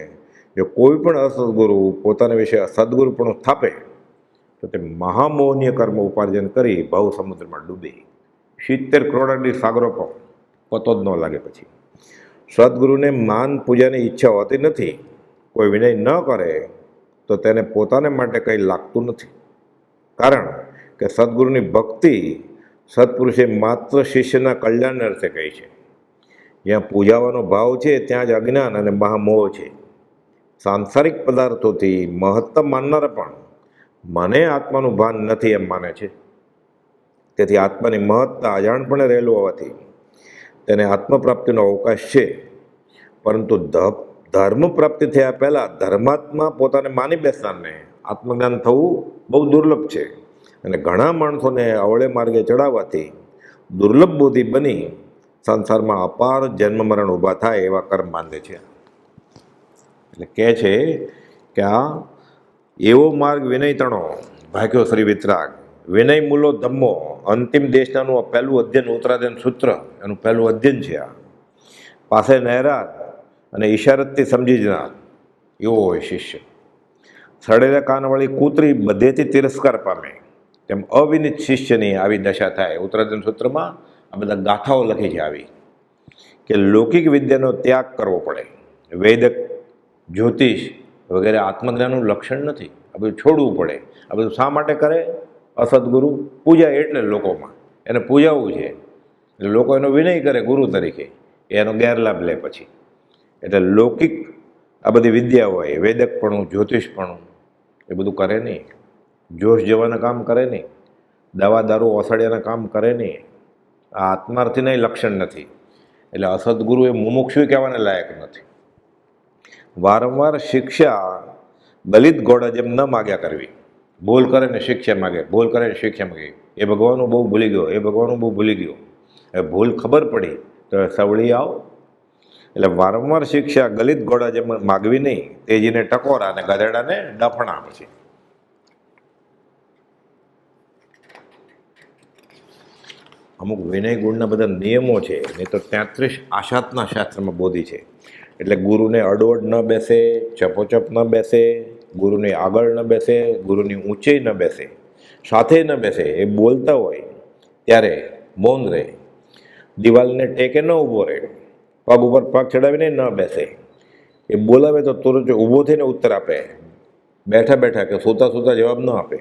જો કોઈ પણ અસદગુરુ પોતાના વિશે સદગુરુ પણ સ્થાપે તો તે મહામોહનીય કર્મ ઉપાર્જન કરી ભવ સમુદ્રમાં ડૂબે. 70 કરોડાની સાગરો પતો જ ન લાગે. પછી સદગુરુને માન પૂજાની ઈચ્છા હોતી નથી. કોઈ વિનય ન કરે તો તેને પોતાને માટે કંઈ લાગતું નથી, કારણ કે સદગુરુની ભક્તિ સત્પુરુષે માત્ર શિષ્યના કલ્યાણ અર્થે કહી છે. જ્યાં પૂજાવાનો ભાવ છે ત્યાં જ અજ્ઞાન અને મહામોહ છે. સાંસારિક પદાર્થોથી મહત્તમ માનનારા પણ મને આત્માનું ભાન નથી એમ માને છે. તેથી આત્માની મહત્તા અજાણપણે રહેલું હોવાથી તેને આત્મપ્રાપ્તિનો અવકાશ છે, પરંતુ ધર્મ પ્રાપ્તિ થયા પહેલાં ધર્માત્મા પોતાને માની બેસનારને આત્મજ્ઞાન થવું બહુ દુર્લભ છે. અને ઘણા માણસોને અવળે માર્ગે ચડાવવાથી દુર્લભ બુદ્ધિ બની સંસારમાં અપાર જન્મ મરણ ઊભા થાય એવા કર્મ બાંધે છે. એટલે કહે છે કે આ એવો માર્ગ વિનય તણો ભાગ્યો શ્રી વિતરાગ. વિનય મૂલો ધમ્મો અંતિમ દેશનાનું આ પહેલું અધ્યયન ઉત્તરાધ્યન સૂત્ર એનું પહેલું અધ્યયન છે. આ પાસે નહેરાત અને ઈશારતથી સમજી જનાર એવો હોય શિષ્ય. સડેલા કાનવાળી કૂતરી બધેથી તિરસ્કાર પામે તેમ અવિનિત શિષ્યની આવી દશા થાય. ઉત્તરાધ્યન સૂત્રમાં આ બધા ગાથાઓ લખી છે આવી કે લૌકિક વિદ્યાનો ત્યાગ કરવો પડે. વૈદક, જ્યોતિષ વગેરે આત્મજ્ઞાનનું લક્ષણ નથી. આ બધું છોડવું પડે. આ બધું શા માટે કરે? અસદગુરુ પૂજા એટલે લોકોમાં એને પૂજાવવું છે એટલે લોકો એનો વિનય કરે ગુરુ તરીકે, એનો ગેરલાભ લે પછી. એટલે લૌકિક આ બધી વિદ્યા હોય, વેદકપણું, જ્યોતિષપણું એ બધું કરે નહીં. જોશ જવાના કામ કરે નહીં, દવા દારૂ ઓસડિયાના કામ કરે નહીં. આ આત્માર્થીના લક્ષણ નથી. એટલે અસદગુરુ એ મુમુક્ષુ કહેવાને લાયક નથી. વારંવાર શિક્ષા દલિત ઘોડા જેમ ન માગ્યા કરવી. ભૂલ કરે ને શિક્ષા માગે, ભૂલ કરે ને શિક્ષા માગે. એ ભગવાનનું બહુ ભૂલી ગયો, એ ભગવાનનું બહુ ભૂલી ગયો. એ ભૂલ ખબર પડી તો સવળી આવો. એટલે વારંવાર શિક્ષા ગલિત ઘોડા જેમ માગવી નહીં. તેજીને ટકોરા અને ગધેડાને ડફણા. પછી અમુક વિનય ગુણના બધા નિયમો છે, નહીં તો 33 આશાતના શાસ્ત્રમાં બોધી છે. એટલે ગુરુને અડોડ ન બેસે, ચપોચપ ન બેસે, ગુરુની આગળ ન બેસે, ગુરુની ઊંચે ન બેસે, સાથે ન બેસે. એ બોલતા હોય ત્યારે મૌન રહે, દિવાલને ટેકે ન ઊભો રહે, પગ ઉપર પગ ચડાવીને ન બેસે, એ બોલાવે તો તુરંત ઊભો થઈને ઉત્તર આપે, બેઠા બેઠા કે સૂતા સૂતા જવાબ ન આપે.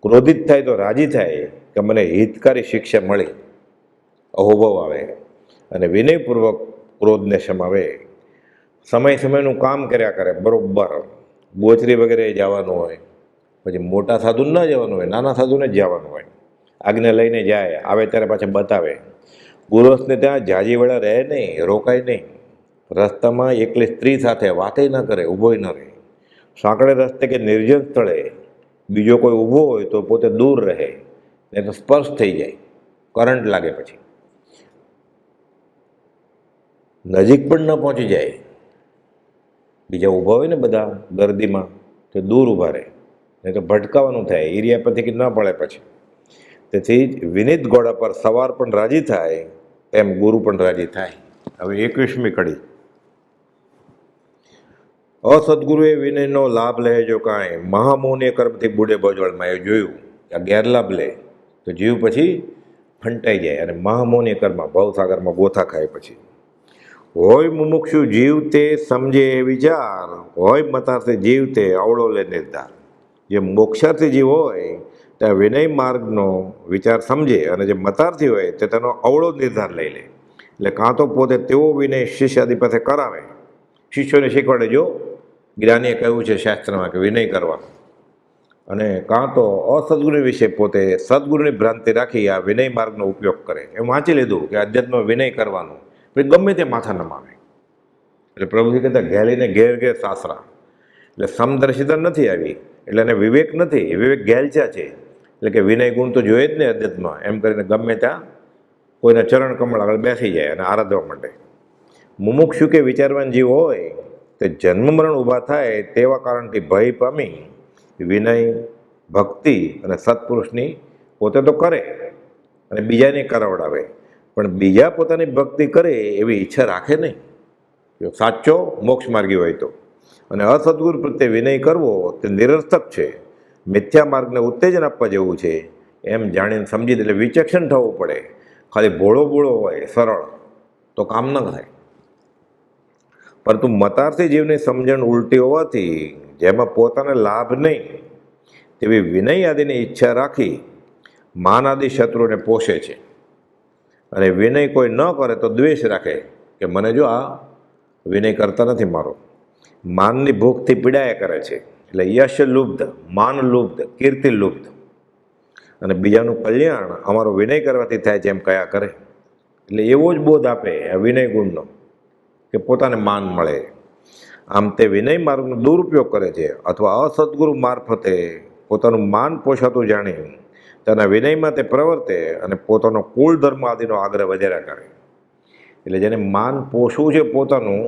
ક્રોધિત થાય તો રાજી થાય કે મને હિતકારી શિક્ષા મળી, અહોભાવ આવે અને વિનયપૂર્વક ક્રોધને શમાવે. સમય સમયનું કામ કર્યા કરે બરોબર. બોચરી વગેરે જવાનું હોય, પછી મોટા સાધુને ન જવાનું હોય, નાના સાધુને જ જવાનું હોય. આજ્ઞા લઈને જાય, આવે ત્યારે પાછા બતાવે. પુરુષને ત્યાં જાજી વેળા રહે નહીં, રોકાય નહીં. રસ્તામાં એકલી સ્ત્રી સાથે વાતે ન કરે, ઊભોય ન રહે. સાંકડે રસ્તે કે નિર્જન સ્થળે બીજો કોઈ ઊભો હોય તો પોતે દૂર રહે, નહીં તો સ્પર્શ થઈ જાય, કરંટ લાગે. પછી નજીક પણ ન પહોંચી જાય. બીજા ઊભા હોય ને બધા ગર્દીમાં, તો દૂર ઊભા રહે, નહીં તો ભટકાવાનું થાય, એરિયા પરથી ન પડે પછી. તેથી જ વિનિત ઘોડા પર સવાર પણ રાજી થાય તેમ ગુરુ પણ રાજી થાય. હવે 21મી કડી. અસદગુરુએ વિનયનો લાભ લે જો કાંઈ, મહામૌન્ય કર્મથી બુડે બજવળમાં. એ જોયું કે આ ગેરલાભ લે તો જીવ પછી ફંટાઈ જાય અને મહામૌન્ય કર્મ ભવસાગરમાં ગોથા ખાય. પછી હોય મુમુક્ષુ જીવ તે સમજે એ વિચાર, હોય મતાર્થી જીવ તે અવળો લે નિર્ધાર. જે મોક્ષાર્થી જીવ હોય ત્યાં વિનય માર્ગનો વિચાર સમજે, અને જે મતાર્થી હોય તે તેનો અવળો નિર્ધાર લઈ લે. એટલે કાં તો પોતે તેવો વિનય શિષ્યાદિ પાસે કરાવે, શિષ્યોને શીખવાડે, જો જ્ઞાનીએ કહ્યું છે શાસ્ત્રમાં કે વિનય કરવા, અને કાં તો અસદગુરુ વિશે પોતે સદગુરુની ભ્રાંતિ રાખી આ વિનય માર્ગનો ઉપયોગ કરે. એમ વાંચી લીધું કે અધ્યાત્મ વિનય કરવાનું, પછી ગમે તે માથા નમાવે. એટલે પ્રભુજી કહેતા ઘેલીને ઘેર ઘેર સાસરા. એટલે સમદર્શિતા નથી આવી, એટલે એને વિવેક નથી, વિવેક ઘેલચા છે. એટલે કે વિનય ગુણ તો જોઈએ જ ને અધ્યાત્મમાં, એમ કરીને ગમે ત્યાં કોઈના ચરણ કમળ આગળ બેસી જાય અને આરાધવા માંડે. મુમુક્ષુ કે વિચારવાન જીવ હોય તે જન્મ મરણ ઊભા થાય તેવા કારણથી ભય પામી વિનય, ભક્તિ અને સત્પુરુષની પોતે તો કરે અને બીજાને કરાવડાવે, પણ બીજા પોતાની ભક્તિ કરે એવી ઈચ્છા રાખે નહીં, જો સાચો મોક્ષ માર્ગી હોય તો. અને અસદગુરુ પ્રત્યે વિનય કરવો તે નિરર્થક છે, મિથ્યા માર્ગને ઉત્તેજન આપવા જેવું છે, એમ જાણીને સમજી. એટલે વિચક્ષણ થવું પડે. ખાલી ભોળો ભોળો હોય સરળ તો કામ ન થાય. પરંતુ મતાર્થી જીવની સમજણ ઉલટી હોવાથી જેમાં પોતાને લાભ નહીં તેવી વિનય આદિની ઈચ્છા રાખી માન આદિ શત્રુને પોષે છે. અને વિનય કોઈ ન કરે તો દ્વેષ રાખે કે મને જો આ વિનય કરતા નથી મારો. માનની ભૂખથી પીડાયા કરે છે. એટલે યશ લુબ્ધ, માન લુબ્ધ, કીર્તિ લુબ્ધ, અને બીજાનું કલ્યાણ અમારો વિનય કરવાથી થાય છે એમ કયા કરે. એટલે એવો જ બોધ આપે આ વિનય ગુણનો કે પોતાને માન મળે. આમ તે વિનય માર્ગનો દુરુપયોગ કરે છે, અથવા અસદગુરુ મારફતે પોતાનું માન પોષાતું જાણી તેના વિનયમાં તે પ્રવર્તે અને પોતાનો કુળ ધર્મ આદિનો આગ્રહ વધાર્યા કરે. એટલે જેને માન પોષવું છે પોતાનું,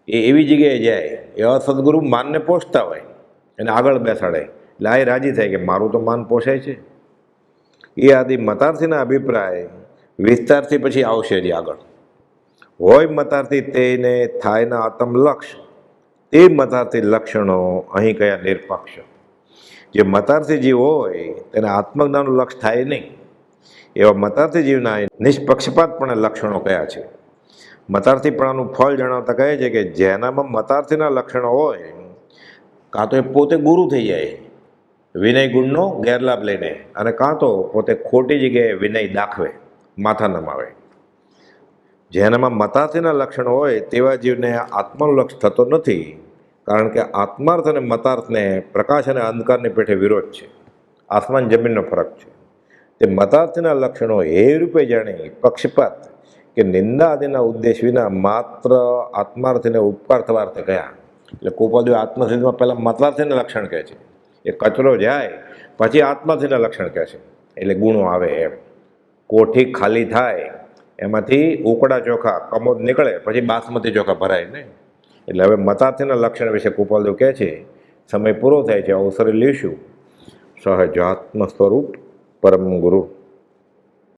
એ એવી જગ્યાએ જાય, એ અસદગુરુ માનને પોષતા હોય એને આગળ બેસાડે, એટલે આ રાજી થાય કે મારું તો માન પોષાય છે. એ આદિ મતાર્થીના અભિપ્રાય વિસ્તારથી પછી આવશે જ આગળ. હોય મતાર્થી તેને થાયના આત્મ લક્ષ, તે મતાર્થી લક્ષણો અહીં કયા નિરપક્ષ. જે મતાર્થી જીવ હોય તેને આત્મજ્ઞાનનું લક્ષ થાય નહીં, એવા મતાર્થી જીવના નિષ્પક્ષપાતપણે લક્ષણો કયા છે. મતાર્થીપણાનું ફળ જણાવતા કહે છે કે જેનામાં મતાર્થીના લક્ષણો હોય, કાં તો એ પોતે ગુરુ થઈ જાય વિનય ગુણનો ગેરલાભ લઈને, અને કાં તો પોતે ખોટી જગ્યાએ વિનય દાખવે, માથા નમાવે. જેનામાં મતાર્થીના લક્ષણો હોય તેવા જીવને આત્માનો લક્ષ થતો નથી, કારણ કે આત્માર્થ અને મતાર્થને પ્રકાશ અને અંધકારની પેઠે વિરોધ છે, આસમાન જમીનનો ફરક છે. તે મતાર્થીના લક્ષણો એ રૂપે જાણી પક્ષપાત કે નિંદા આદિના ઉદ્દેશ વિના માત્ર આત્માર્થીને ઉપકાર થવાર્થે કયા. એટલે કોપાદુ આત્મસિદ્ધમાં પહેલાં મતાર્થીના લક્ષણ કહે છે, એ કચરો જાય પછી આત્માર્થીના લક્ષણ કહે છે, એટલે ગુણો આવે એમ. કોઠી ખાલી થાય એમાંથી ઉકડા ચોખા કમોદ નીકળે પછી બાસમતી ચોખા ભરાય ને. એટલે હવે મતાર્થીના લક્ષણ વિશે કૃપાલદેવ કહે છે. સમય પૂરો થાય છે, અવસરે લઈશું. સહજાત્મ સ્વરૂપ પરમ ગુરુ.